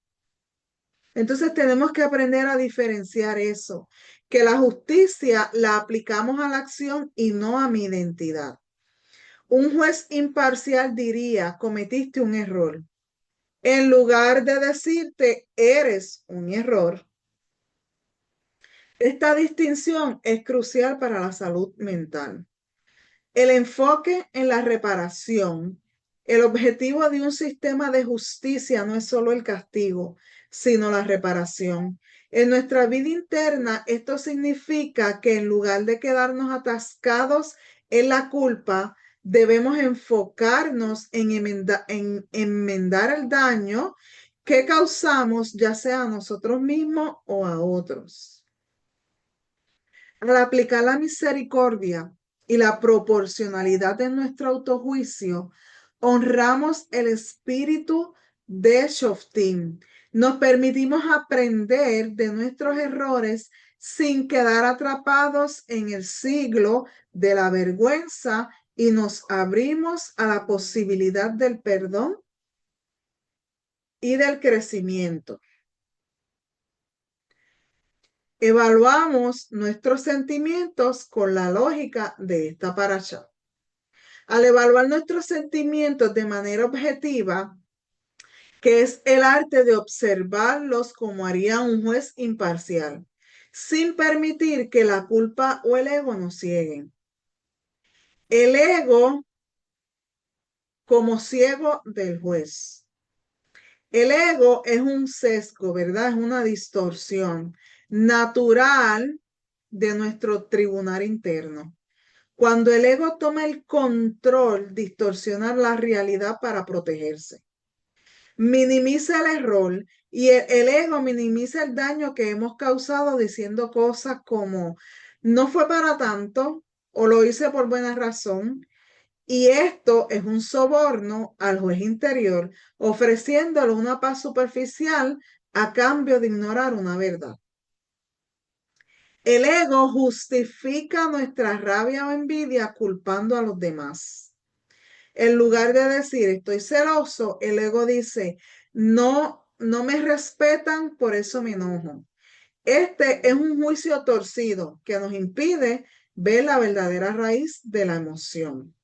Entonces tenemos que aprender a diferenciar eso, que la justicia la aplicamos a la acción y no a mi identidad. Un juez imparcial diría, cometiste un error. En lugar de decirte, eres un error. Esta distinción es crucial para la salud mental. El enfoque en la reparación. El objetivo de un sistema de justicia no es solo el castigo, sino la reparación. En nuestra vida interna, esto significa que en lugar de quedarnos atascados en la culpa, debemos enfocarnos en enmendar el daño que causamos, ya sea a nosotros mismos o a otros. Al aplicar la misericordia y la proporcionalidad de nuestro autojuicio, honramos el espíritu de Shoftim. Nos permitimos aprender de nuestros errores sin quedar atrapados en el siglo de la vergüenza y nos abrimos a la posibilidad del perdón y del crecimiento. Evaluamos nuestros sentimientos con la lógica de esta parasha. Al evaluar nuestros sentimientos de manera objetiva, que es el arte de observarlos como haría un juez imparcial, sin permitir que la culpa o el ego nos cieguen. El ego como ciego del juez. El ego es un sesgo, ¿verdad? Es una distorsión natural de nuestro tribunal interno. Cuando el ego toma el control, distorsiona la realidad para protegerse. Minimiza el error y el ego minimiza el daño que hemos causado diciendo cosas como no fue para tanto o lo hice por buena razón. Y esto es un soborno al juez interior, ofreciéndole una paz superficial a cambio de ignorar una verdad. El ego justifica nuestra rabia o envidia culpando a los demás. En lugar de decir estoy celoso, el ego dice no me respetan, por eso me enojo. Este es un juicio torcido que nos impide Ve la verdadera raíz de la emoción.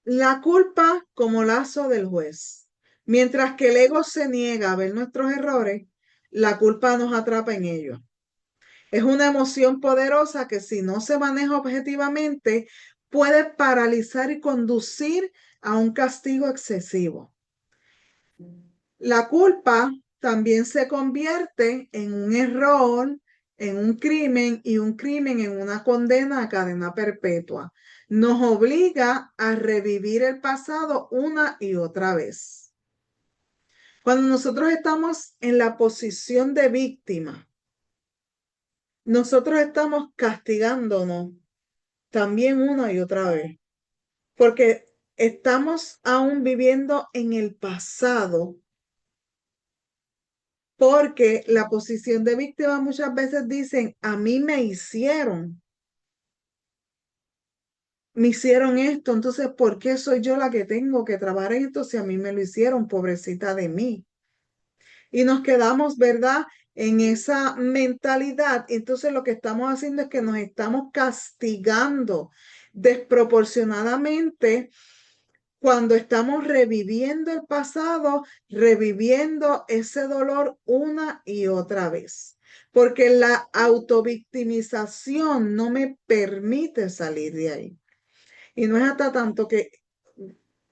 La culpa como lazo del juez. Mientras que el ego se niega a ver nuestros errores, la culpa nos atrapa en ellos. Es una emoción poderosa que si no se maneja objetivamente puede paralizar y conducir a un castigo excesivo. La culpa también se convierte en un error, en un crimen y un crimen en una condena a cadena perpetua. Nos obliga a revivir el pasado una y otra vez. Cuando nosotros estamos en la posición de víctima, nosotros estamos castigándonos también una y otra vez, porque estamos aún viviendo en el pasado, porque la posición de víctima muchas veces dicen, a mí me hicieron esto, entonces, ¿por qué soy yo la que tengo que trabajar en esto si a mí me lo hicieron, pobrecita de mí? Y nos quedamos, ¿verdad? En esa mentalidad. Entonces lo que estamos haciendo es que nos estamos castigando desproporcionadamente cuando estamos reviviendo el pasado, reviviendo ese dolor una y otra vez. Porque la autovictimización no me permite salir de ahí. Y no es hasta tanto que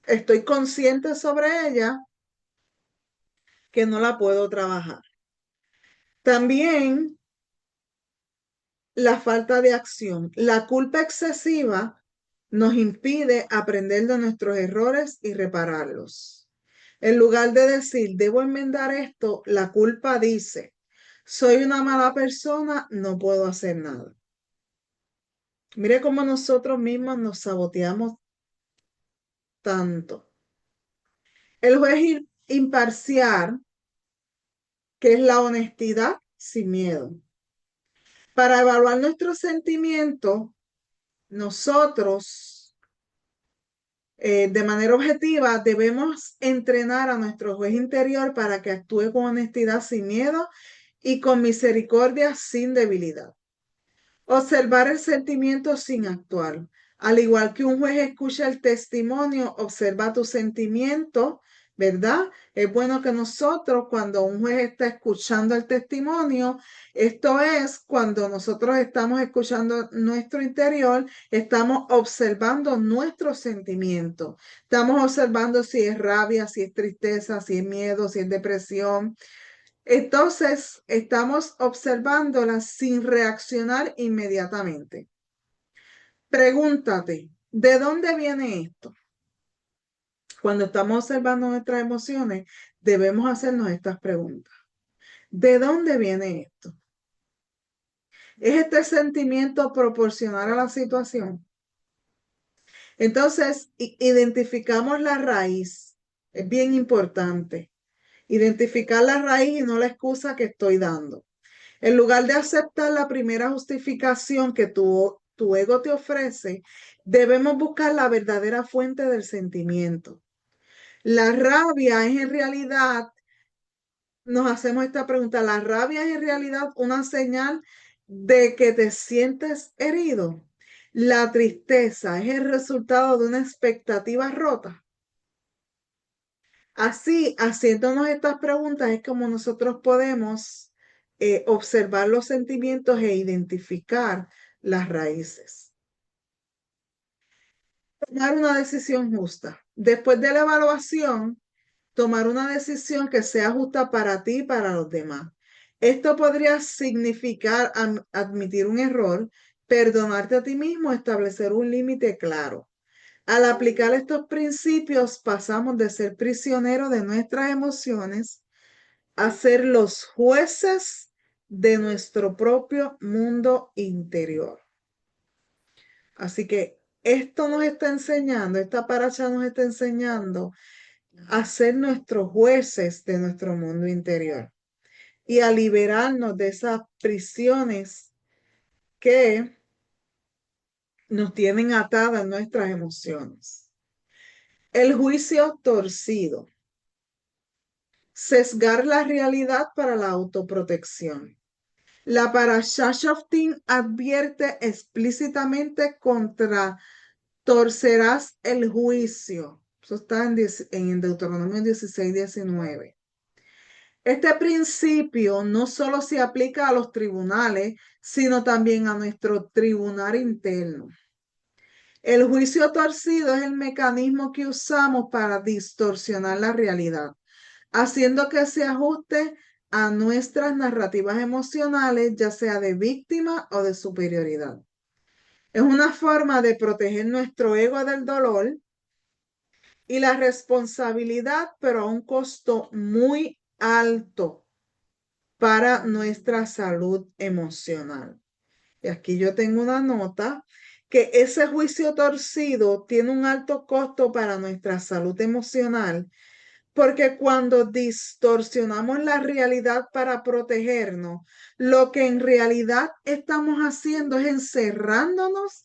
estoy consciente sobre ella que no la puedo trabajar. También la falta de acción. La culpa excesiva nos impide aprender de nuestros errores y repararlos. En lugar de decir, debo enmendar esto, la culpa dice, soy una mala persona, no puedo hacer nada. Mire cómo nosotros mismos nos saboteamos tanto. El juez imparcial, que es la honestidad sin miedo. Para evaluar nuestros sentimientos, nosotros de manera objetiva, debemos entrenar a nuestro juez interior para que actúe con honestidad sin miedo y con misericordia sin debilidad. Observar el sentimiento sin actuar. Al igual que un juez escucha el testimonio, observa tu sentimiento, ¿verdad? Es bueno que nosotros, cuando un juez está escuchando el testimonio, esto es cuando nosotros estamos escuchando nuestro interior, estamos observando nuestros sentimientos. Estamos observando si es rabia, si es tristeza, si es miedo, si es depresión. Entonces, estamos observándola sin reaccionar inmediatamente. Pregúntate, ¿de dónde viene esto? Cuando estamos observando nuestras emociones, debemos hacernos estas preguntas. ¿De dónde viene esto? ¿Es este sentimiento proporcional a la situación? Entonces, identificamos la raíz. Es bien importante. Identificar la raíz y no la excusa que estoy dando. En lugar de aceptar la primera justificación que tu ego te ofrece, debemos buscar la verdadera fuente del sentimiento. La rabia es en realidad, nos hacemos esta pregunta, ¿la rabia es en realidad una señal de que te sientes herido? ¿La tristeza es el resultado de una expectativa rota? Así, haciéndonos estas preguntas es como nosotros podemos observar los sentimientos e identificar las raíces. Tomar una decisión justa. Después de la evaluación, tomar una decisión que sea justa para ti y para los demás. Esto podría significar admitir un error, perdonarte a ti mismo, establecer un límite claro. Al aplicar estos principios, pasamos de ser prisioneros de nuestras emociones a ser los jueces de nuestro propio mundo interior. Así que esto nos está enseñando, esta paracha nos está enseñando a ser nuestros jueces de nuestro mundo interior y a liberarnos de esas prisiones que nos tienen atadas nuestras emociones. El juicio torcido. Sesgar la realidad para la autoprotección. La Parashá Shoftim advierte explícitamente contra torcerás el juicio. Eso está en Deuteronomio 16:19. Este principio no solo se aplica a los tribunales, sino también a nuestro tribunal interno. El juicio torcido es el mecanismo que usamos para distorsionar la realidad, haciendo que se ajuste a nuestras narrativas emocionales, ya sea de víctima o de superioridad. Es una forma de proteger nuestro ego del dolor y la responsabilidad, pero a un costo muy alto para nuestra salud emocional. Y aquí yo tengo una nota que ese juicio torcido tiene un alto costo para nuestra salud emocional, porque cuando distorsionamos la realidad para protegernos, lo que en realidad estamos haciendo es encerrándonos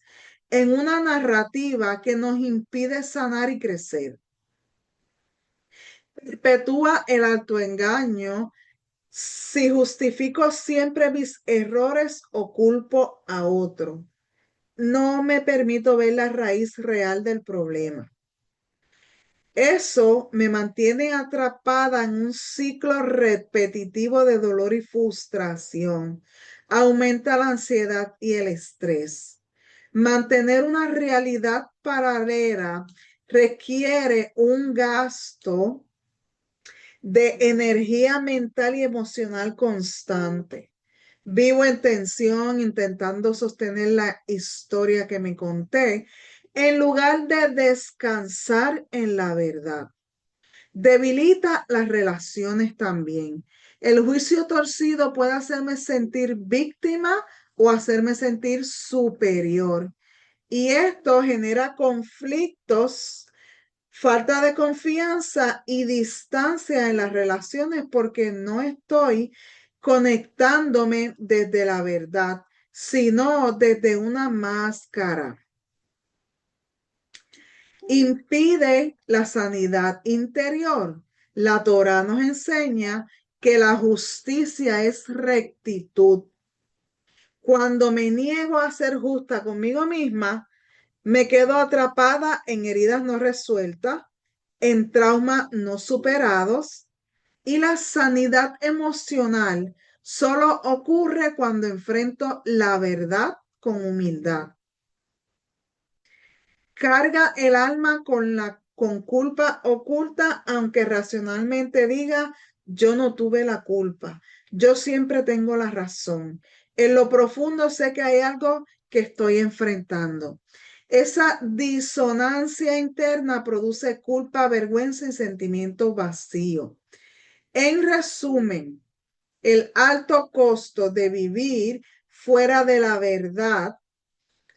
en una narrativa que nos impide sanar y crecer. Perpetúa el autoengaño. Si justifico siempre mis errores o culpo a otro, no me permito ver la raíz real del problema. Eso me mantiene atrapada en un ciclo repetitivo de dolor y frustración. Aumenta la ansiedad y el estrés. Mantener una realidad paralela requiere un gasto de energía mental y emocional constante. Vivo en tensión, intentando sostener la historia que me conté, en lugar de descansar en la verdad. Debilita las relaciones también. El juicio torcido puede hacerme sentir víctima o hacerme sentir superior. Y esto genera conflictos, falta de confianza y distancia en las relaciones porque no estoy conectándome desde la verdad, sino desde una máscara. Impide la sanidad interior. La Torá nos enseña que la justicia es rectitud. Cuando me niego a ser justa conmigo misma, me quedo atrapada en heridas no resueltas, en traumas no superados, y la sanidad emocional solo ocurre cuando enfrento la verdad con humildad. Carga el alma con culpa oculta, aunque racionalmente diga, yo no tuve la culpa, yo siempre tengo la razón. En lo profundo sé que hay algo que estoy enfrentando. Esa disonancia interna produce culpa, vergüenza y sentimiento vacío. En resumen, el alto costo de vivir fuera de la verdad,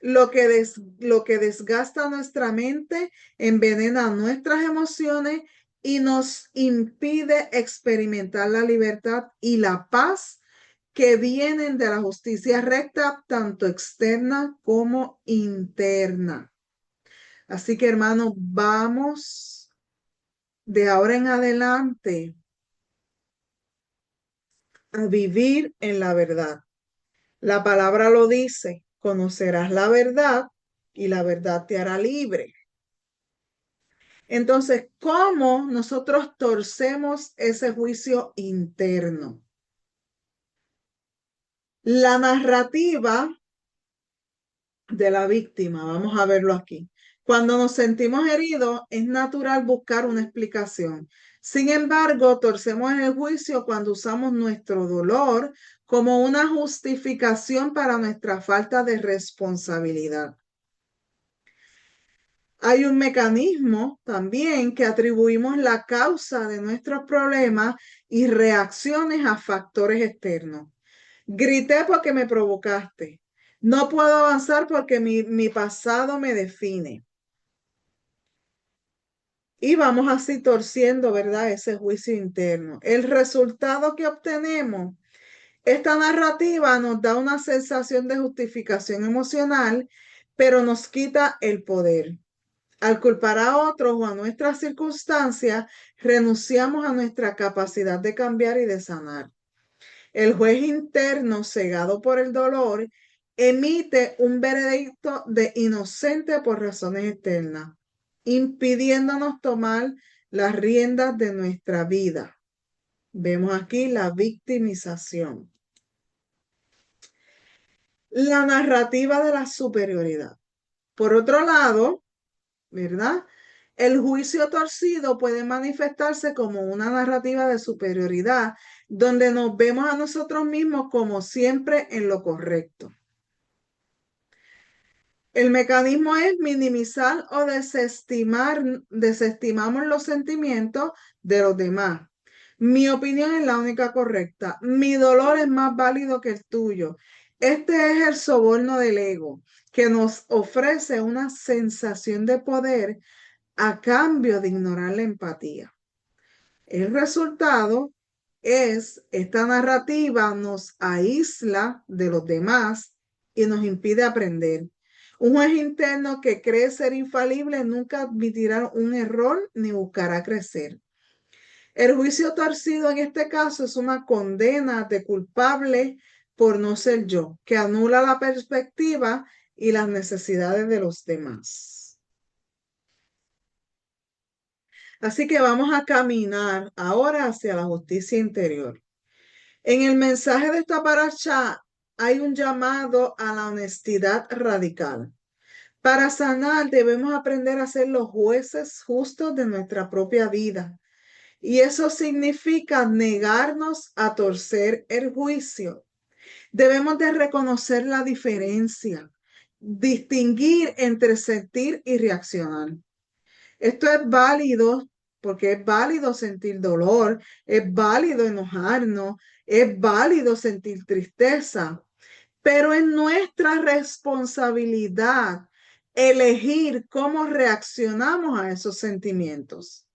lo que desgasta nuestra mente, envenena nuestras emociones y nos impide experimentar la libertad y la paz que vienen de la justicia recta, tanto externa como interna. Así que, hermanos, vamos de ahora en adelante a vivir en la verdad. La palabra lo dice, conocerás la verdad y la verdad te hará libre. Entonces, ¿cómo nosotros torcemos ese juicio interno? La narrativa de la víctima, vamos a verlo aquí. Cuando nos sentimos heridos, es natural buscar una explicación. Sin embargo, torcemos el juicio cuando usamos nuestro dolor como una justificación para nuestra falta de responsabilidad. Hay un mecanismo también que atribuimos la causa de nuestros problemas y reacciones a factores externos. Grité porque me provocaste. No puedo avanzar porque mi pasado me define. Y vamos así torciendo, ¿verdad? Ese juicio interno. El resultado que obtenemos, esta narrativa nos da una sensación de justificación emocional, pero nos quita el poder. Al culpar a otros o a nuestras circunstancias, renunciamos a nuestra capacidad de cambiar y de sanar. El juez interno, cegado por el dolor, emite un veredicto de inocente por razones externas, impidiéndonos tomar las riendas de nuestra vida. Vemos aquí la victimización. La narrativa de la superioridad. Por otro lado, ¿verdad? El juicio torcido puede manifestarse como una narrativa de superioridad, donde nos vemos a nosotros mismos como siempre en lo correcto. El mecanismo es minimizar o desestimamos los sentimientos de los demás. Mi opinión es la única correcta. Mi dolor es más válido que el tuyo. Este es el soborno del ego, que nos ofrece una sensación de poder a cambio de ignorar la empatía. El resultado es esta narrativa nos aísla de los demás y nos impide aprender. Un juez interno que cree ser infalible nunca admitirá un error ni buscará crecer. El juicio torcido en este caso es una condena de culpable por no ser yo, que anula la perspectiva y las necesidades de los demás. Así que vamos a caminar ahora hacia la justicia interior. En el mensaje de esta parasha hay un llamado a la honestidad radical. Para sanar debemos aprender a ser los jueces justos de nuestra propia vida. Y eso significa negarnos a torcer el juicio. Debemos de reconocer la diferencia, distinguir entre sentir y reaccionar. Esto es válido porque es válido sentir dolor, es válido enojarnos, es válido sentir tristeza, pero es nuestra responsabilidad elegir cómo reaccionamos a esos sentimientos.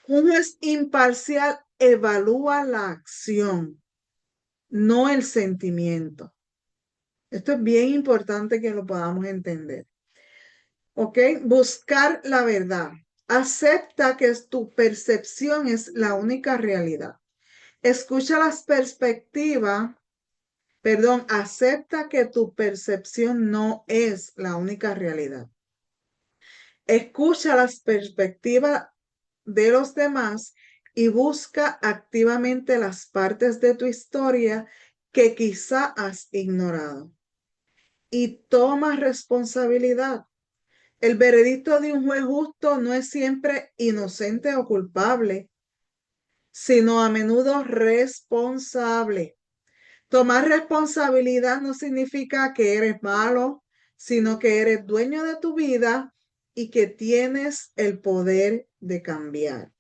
Un juez imparcial evalúa la acción, no el sentimiento. Esto es bien importante que lo podamos entender. ¿Ok? Buscar la verdad. Acepta que tu percepción es la única realidad. Escucha las perspectivas, perdón, acepta que tu percepción no es la única realidad. Escucha las perspectivas de los demás y busca activamente las partes de tu historia que quizá has ignorado. Y toma responsabilidad. El veredicto de un juez justo no es siempre inocente o culpable, sino a menudo responsable. Tomar responsabilidad no significa que eres malo, sino que eres dueño de tu vida y que tienes el poder de cambiar.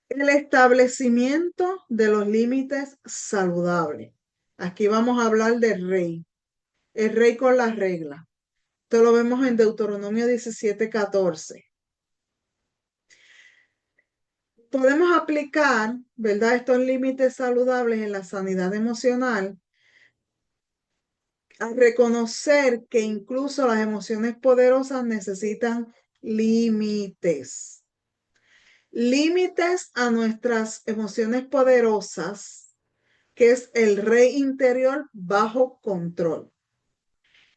El establecimiento de los límites saludables. Aquí vamos a hablar del rey, el rey con las reglas. Esto lo vemos en Deuteronomio 17:14. Podemos aplicar, ¿verdad?, estos límites saludables en la sanidad emocional a reconocer que incluso las emociones poderosas necesitan límites. Límites a nuestras emociones poderosas, que es el rey interior bajo control.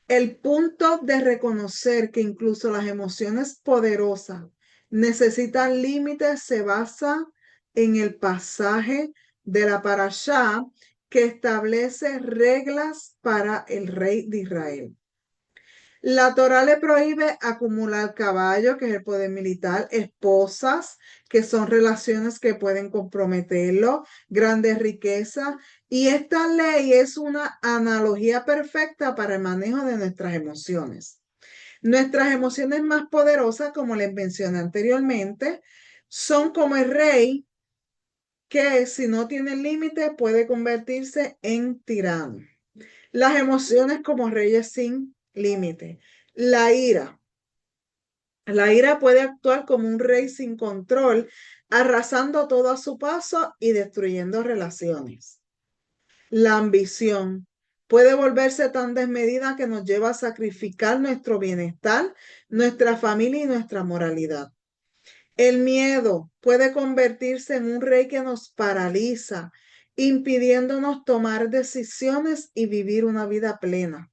El punto de reconocer que incluso las emociones poderosas necesitan límites se basa en el pasaje de la parashá que establece reglas para el rey de Israel. La Torá le prohíbe acumular caballo, que es el poder militar, esposas, que son relaciones que pueden comprometerlo, grandes riquezas. Y esta ley es una analogía perfecta para el manejo de nuestras emociones. Nuestras emociones más poderosas, como les mencioné anteriormente, son como el rey que si no tiene límite puede convertirse en tirano. Las emociones como reyes sin límite. La ira. La ira puede actuar como un rey sin control, arrasando todo a su paso y destruyendo relaciones. La ambición. puede volverse tan desmedida que nos lleva a sacrificar nuestro bienestar, nuestra familia y nuestra moralidad. El miedo puede convertirse en un rey que nos paraliza, impidiéndonos tomar decisiones y vivir una vida plena.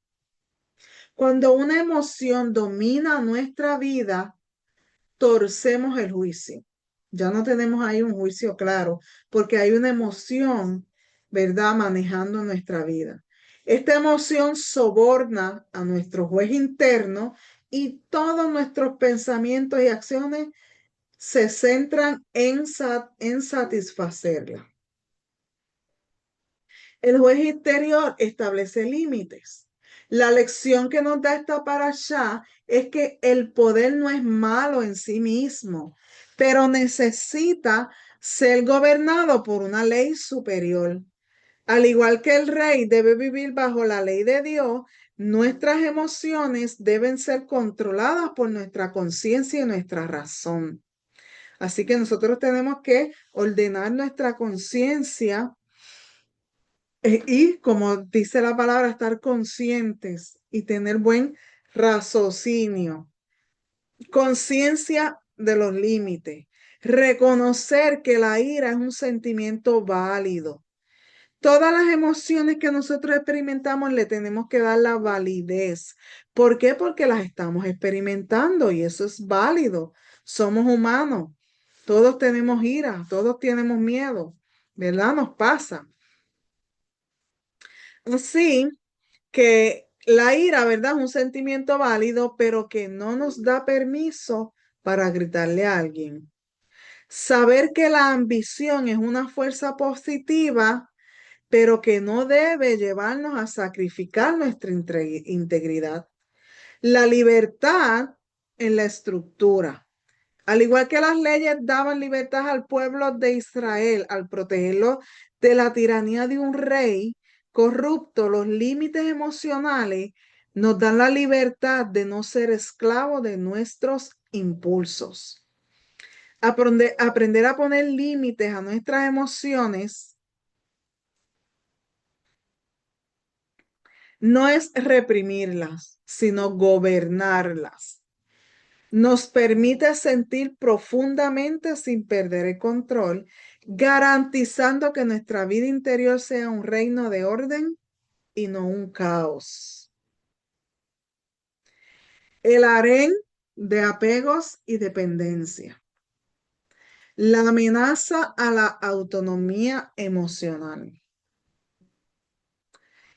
Cuando una emoción domina nuestra vida, torcemos el juicio. Ya no tenemos ahí un juicio claro, porque hay una emoción, ¿verdad?, manejando nuestra vida. Esta emoción soborna a nuestro juez interno y todos nuestros pensamientos y acciones se centran en satisfacerla. El juez interior establece límites. La lección que nos da esta parashá es que el poder no es malo en sí mismo, pero necesita ser gobernado por una ley superior. Al igual que el rey debe vivir bajo la ley de Dios, nuestras emociones deben ser controladas por nuestra conciencia y nuestra razón. Así que nosotros tenemos que ordenar nuestra conciencia y, como dice la palabra, estar conscientes y tener buen raciocinio, conciencia de los límites, reconocer que la ira es un sentimiento válido. Todas las emociones que nosotros experimentamos le tenemos que dar la validez. ¿Por qué? Porque las estamos experimentando y eso es válido. Somos humanos. Todos tenemos ira, todos tenemos miedo, ¿verdad? Nos pasa. Así que la ira, ¿verdad? Es un sentimiento válido, pero que no nos da permiso para gritarle a alguien. Saber que la ambición es una fuerza positiva, pero que no debe llevarnos a sacrificar nuestra integridad. La libertad en la estructura. Al igual que las leyes daban libertad al pueblo de Israel al protegerlo de la tiranía de un rey corrupto, los límites emocionales nos dan la libertad de no ser esclavos de nuestros impulsos. Aprender a poner límites a nuestras emociones no es reprimirlas, sino gobernarlas. Nos permite sentir profundamente sin perder el control, garantizando que nuestra vida interior sea un reino de orden y no un caos. El harén de apegos y dependencia. La amenaza a la autonomía emocional.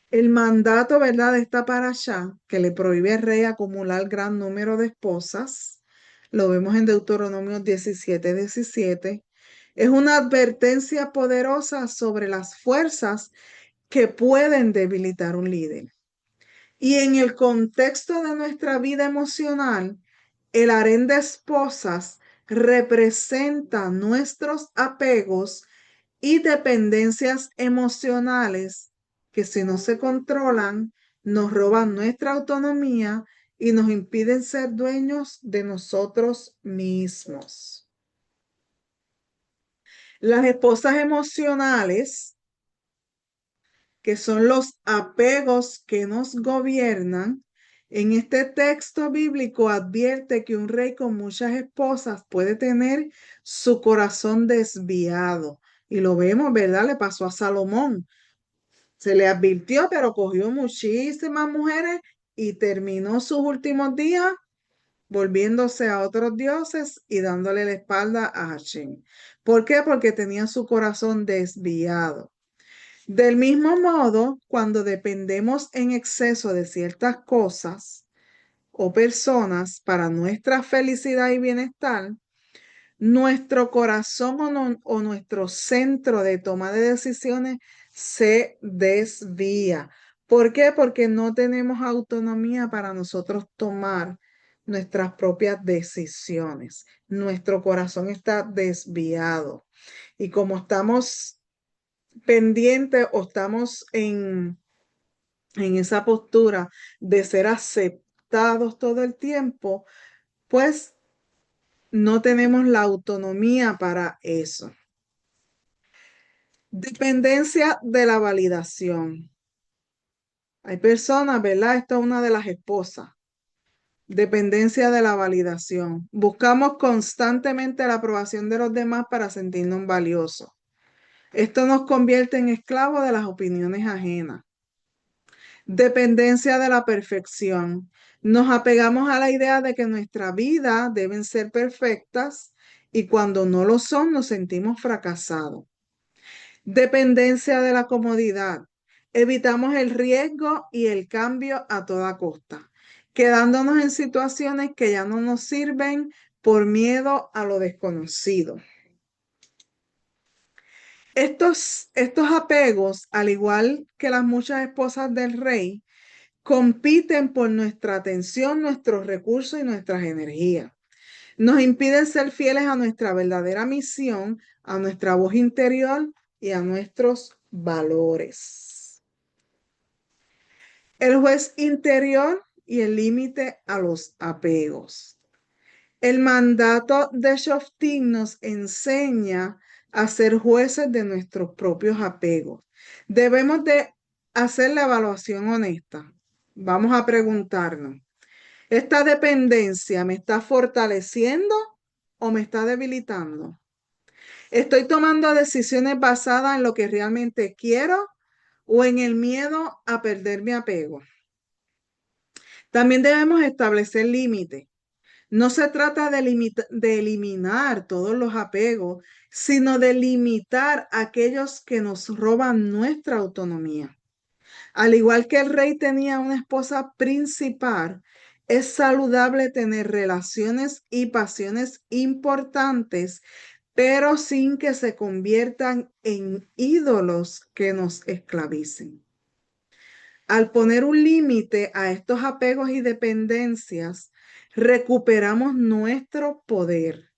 El mandato, ¿verdad?, de esta parashá, que le prohíbe al rey acumular gran número de esposas, lo vemos en Deuteronomio 17:17, es una advertencia poderosa sobre las fuerzas que pueden debilitar un líder. Y en el contexto de nuestra vida emocional, el harén de esposas representa nuestros apegos y dependencias emocionales que, si no se controlan, nos roban nuestra autonomía y nos impiden ser dueños de nosotros mismos. Las esposas emocionales, que son los apegos que nos gobiernan, en este texto bíblico advierte que un rey con muchas esposas puede tener su corazón desviado. Y lo vemos, ¿verdad? Le pasó a Salomón. Se le advirtió, pero cogió muchísimas mujeres y terminó sus últimos días volviéndose a otros dioses y dándole la espalda a Hashem. ¿Por qué? Porque tenía su corazón desviado. Del mismo modo, cuando dependemos en exceso de ciertas cosas o personas para nuestra felicidad y bienestar, nuestro corazón o nuestro centro de toma de decisiones se desvía. ¿Por qué? Porque no tenemos autonomía para nosotros tomar nuestras propias decisiones. Nuestro corazón está desviado. Y como estamos pendientes o estamos en esa postura de ser aceptados todo el tiempo, pues no tenemos la autonomía para eso. Dependencia de la validación. Hay personas, ¿verdad? Esta es una de las esposas. Dependencia de la validación. Buscamos constantemente la aprobación de los demás para sentirnos valiosos. Esto nos convierte en esclavos de las opiniones ajenas. Dependencia de la perfección. Nos apegamos a la idea de que nuestra vida deben ser perfectas y cuando no lo son nos sentimos fracasados. Dependencia de la comodidad. Evitamos el riesgo y el cambio a toda costa, quedándonos en situaciones que ya no nos sirven por miedo a lo desconocido. Estos apegos, al igual que las muchas esposas del rey, compiten por nuestra atención, nuestros recursos y nuestras energías. Nos impiden ser fieles a nuestra verdadera misión, a nuestra voz interior y a nuestros valores. El juez interior y el límite a los apegos. El mandato de Shoftim nos enseña a ser jueces de nuestros propios apegos. Debemos de hacer la evaluación honesta. Vamos a preguntarnos, ¿esta dependencia me está fortaleciendo o me está debilitando? ¿Estoy tomando decisiones basadas en lo que realmente quiero o en el miedo a perder mi apego? También debemos establecer límites. No se trata de eliminar todos los apegos, sino de limitar aquellos que nos roban nuestra autonomía. Al igual que el rey tenía una esposa principal, es saludable tener relaciones y pasiones importantes, pero sin que se conviertan en ídolos que nos esclavicen. Al poner un límite a estos apegos y dependencias, recuperamos nuestro poder.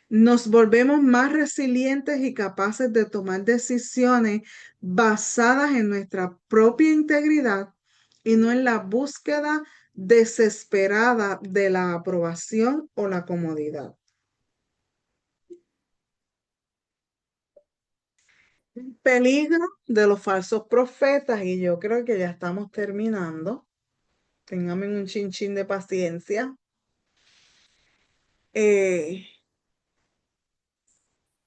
Nos volvemos más resilientes y capaces de tomar decisiones basadas en nuestra propia integridad y no en la búsqueda desesperada de la aprobación o la comodidad. Peligro de los falsos profetas, y yo creo que ya estamos terminando. Ténganme un chinchín de paciencia. Eh,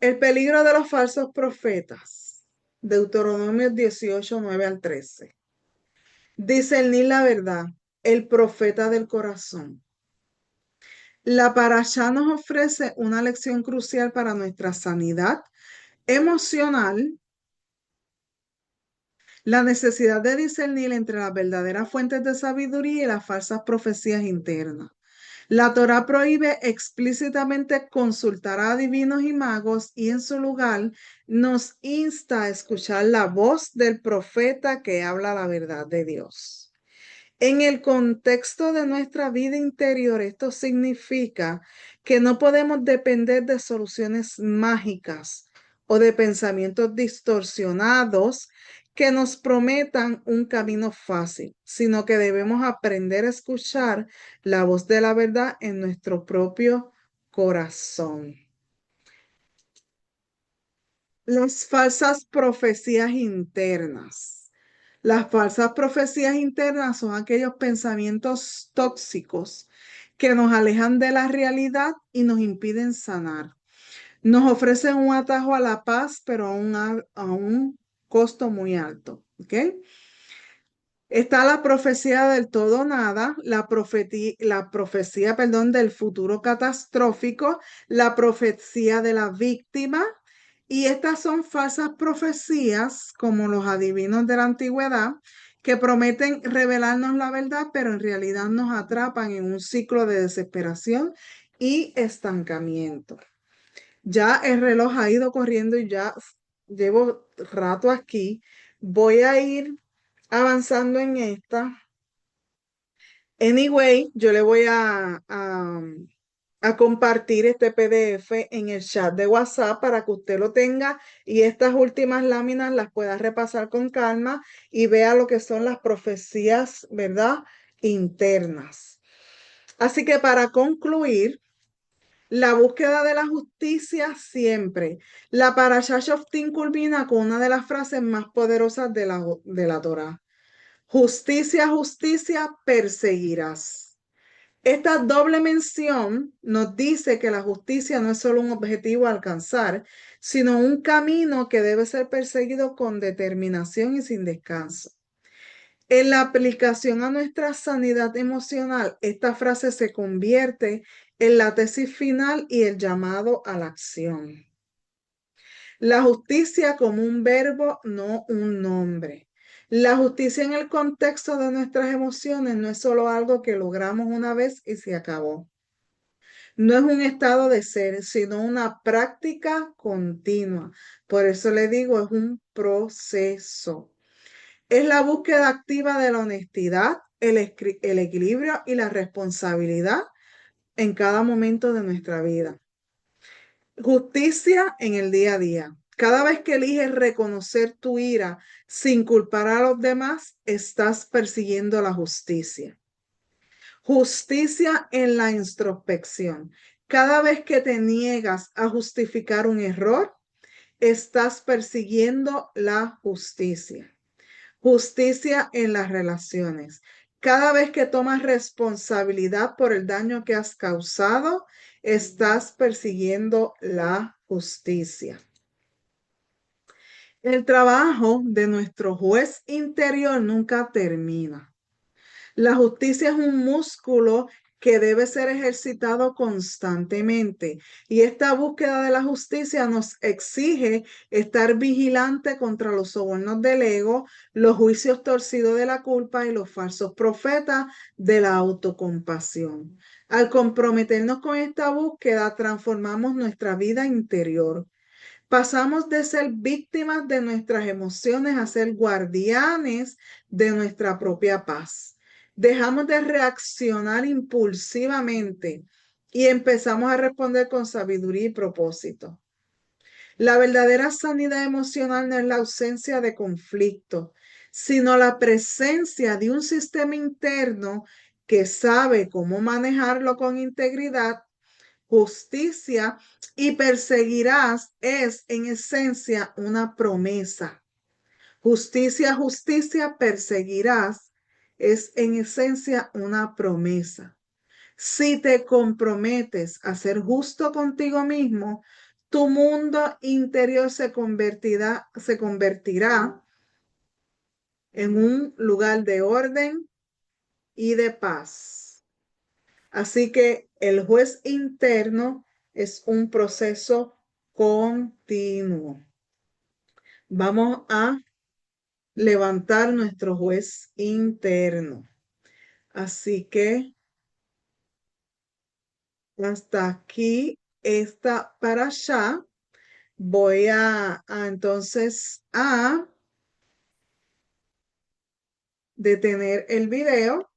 el peligro de los falsos profetas. Deuteronomio 18, 9 al 13. Discernir la verdad, el profeta del corazón. La parashá nos ofrece una lección crucial para nuestra sanidad emocional, la necesidad de discernir entre las verdaderas fuentes de sabiduría y las falsas profecías internas. La Torá prohíbe explícitamente consultar a adivinos y magos y en su lugar nos insta a escuchar la voz del profeta que habla la verdad de Dios. En el contexto de nuestra vida interior, esto significa que no podemos depender de soluciones mágicas o de pensamientos distorsionados que nos prometan un camino fácil, sino que debemos aprender a escuchar la voz de la verdad en nuestro propio corazón. Las falsas profecías internas. Las falsas profecías internas son aquellos pensamientos tóxicos que nos alejan de la realidad y nos impiden sanar. Nos ofrecen un atajo a la paz, pero a un costo muy alto. ¿Ok? Está la profecía del todo nada, la profecía, perdón, del futuro catastrófico, la profecía de la víctima, y estas son falsas profecías, como los adivinos de la antigüedad, que prometen revelarnos la verdad, pero en realidad nos atrapan en un ciclo de desesperación y estancamiento. Ya el reloj ha ido corriendo y ya llevo rato aquí. Voy a ir avanzando en esta. Anyway, yo le voy a compartir este PDF en el chat de WhatsApp para que usted lo tenga y estas últimas láminas las pueda repasar con calma y vea lo que son las profecías, ¿verdad? Internas. Así que para concluir, la búsqueda de la justicia siempre. La Parashá Shoftim culmina con una de las frases más poderosas de la Torá. Justicia, justicia, perseguirás. Esta doble mención nos dice que la justicia no es solo un objetivo a alcanzar, sino un camino que debe ser perseguido con determinación y sin descanso. En la aplicación a nuestra sanidad emocional, esta frase se convierte en la tesis final y el llamado a la acción. La justicia como un verbo, no un nombre. La justicia en el contexto de nuestras emociones no es solo algo que logramos una vez y se acabó. No es un estado de ser, sino una práctica continua. Por eso le digo, es un proceso. Es la búsqueda activa de la honestidad, el equilibrio y la responsabilidad en cada momento de nuestra vida. Justicia en el día a día. Cada vez que eliges reconocer tu ira sin culpar a los demás, estás persiguiendo la justicia. Justicia en la introspección. Cada vez que te niegas a justificar un error, estás persiguiendo la justicia. Justicia en las relaciones. Cada vez que tomas responsabilidad por el daño que has causado, estás persiguiendo la justicia. El trabajo de nuestro juez interior nunca termina. La justicia es un músculo que debe ser ejercitado constantemente y esta búsqueda de la justicia nos exige estar vigilante contra los sobornos del ego, los juicios torcidos de la culpa y los falsos profetas de la autocompasión. Al comprometernos con esta búsqueda, transformamos nuestra vida interior. Pasamos de ser víctimas de nuestras emociones a ser guardianes de nuestra propia paz. Dejamos de reaccionar impulsivamente y empezamos a responder con sabiduría y propósito. La verdadera sanidad emocional no es la ausencia de conflicto, sino la presencia de un sistema interno que sabe cómo manejarlo con integridad. Justicia y perseguirás es en esencia una promesa. Justicia, justicia, perseguirás es en esencia una promesa. Si te comprometes a ser justo contigo mismo, tu mundo interior se convertirá en un lugar de orden y de paz. Así que el juez interno es un proceso continuo. Vamos a levantar nuestro juez interno. Así que hasta aquí está para allá. Voy entonces a detener el video.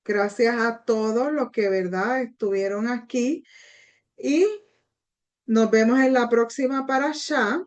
Gracias a todos los que, verdad, estuvieron aquí y nos vemos en la próxima para allá.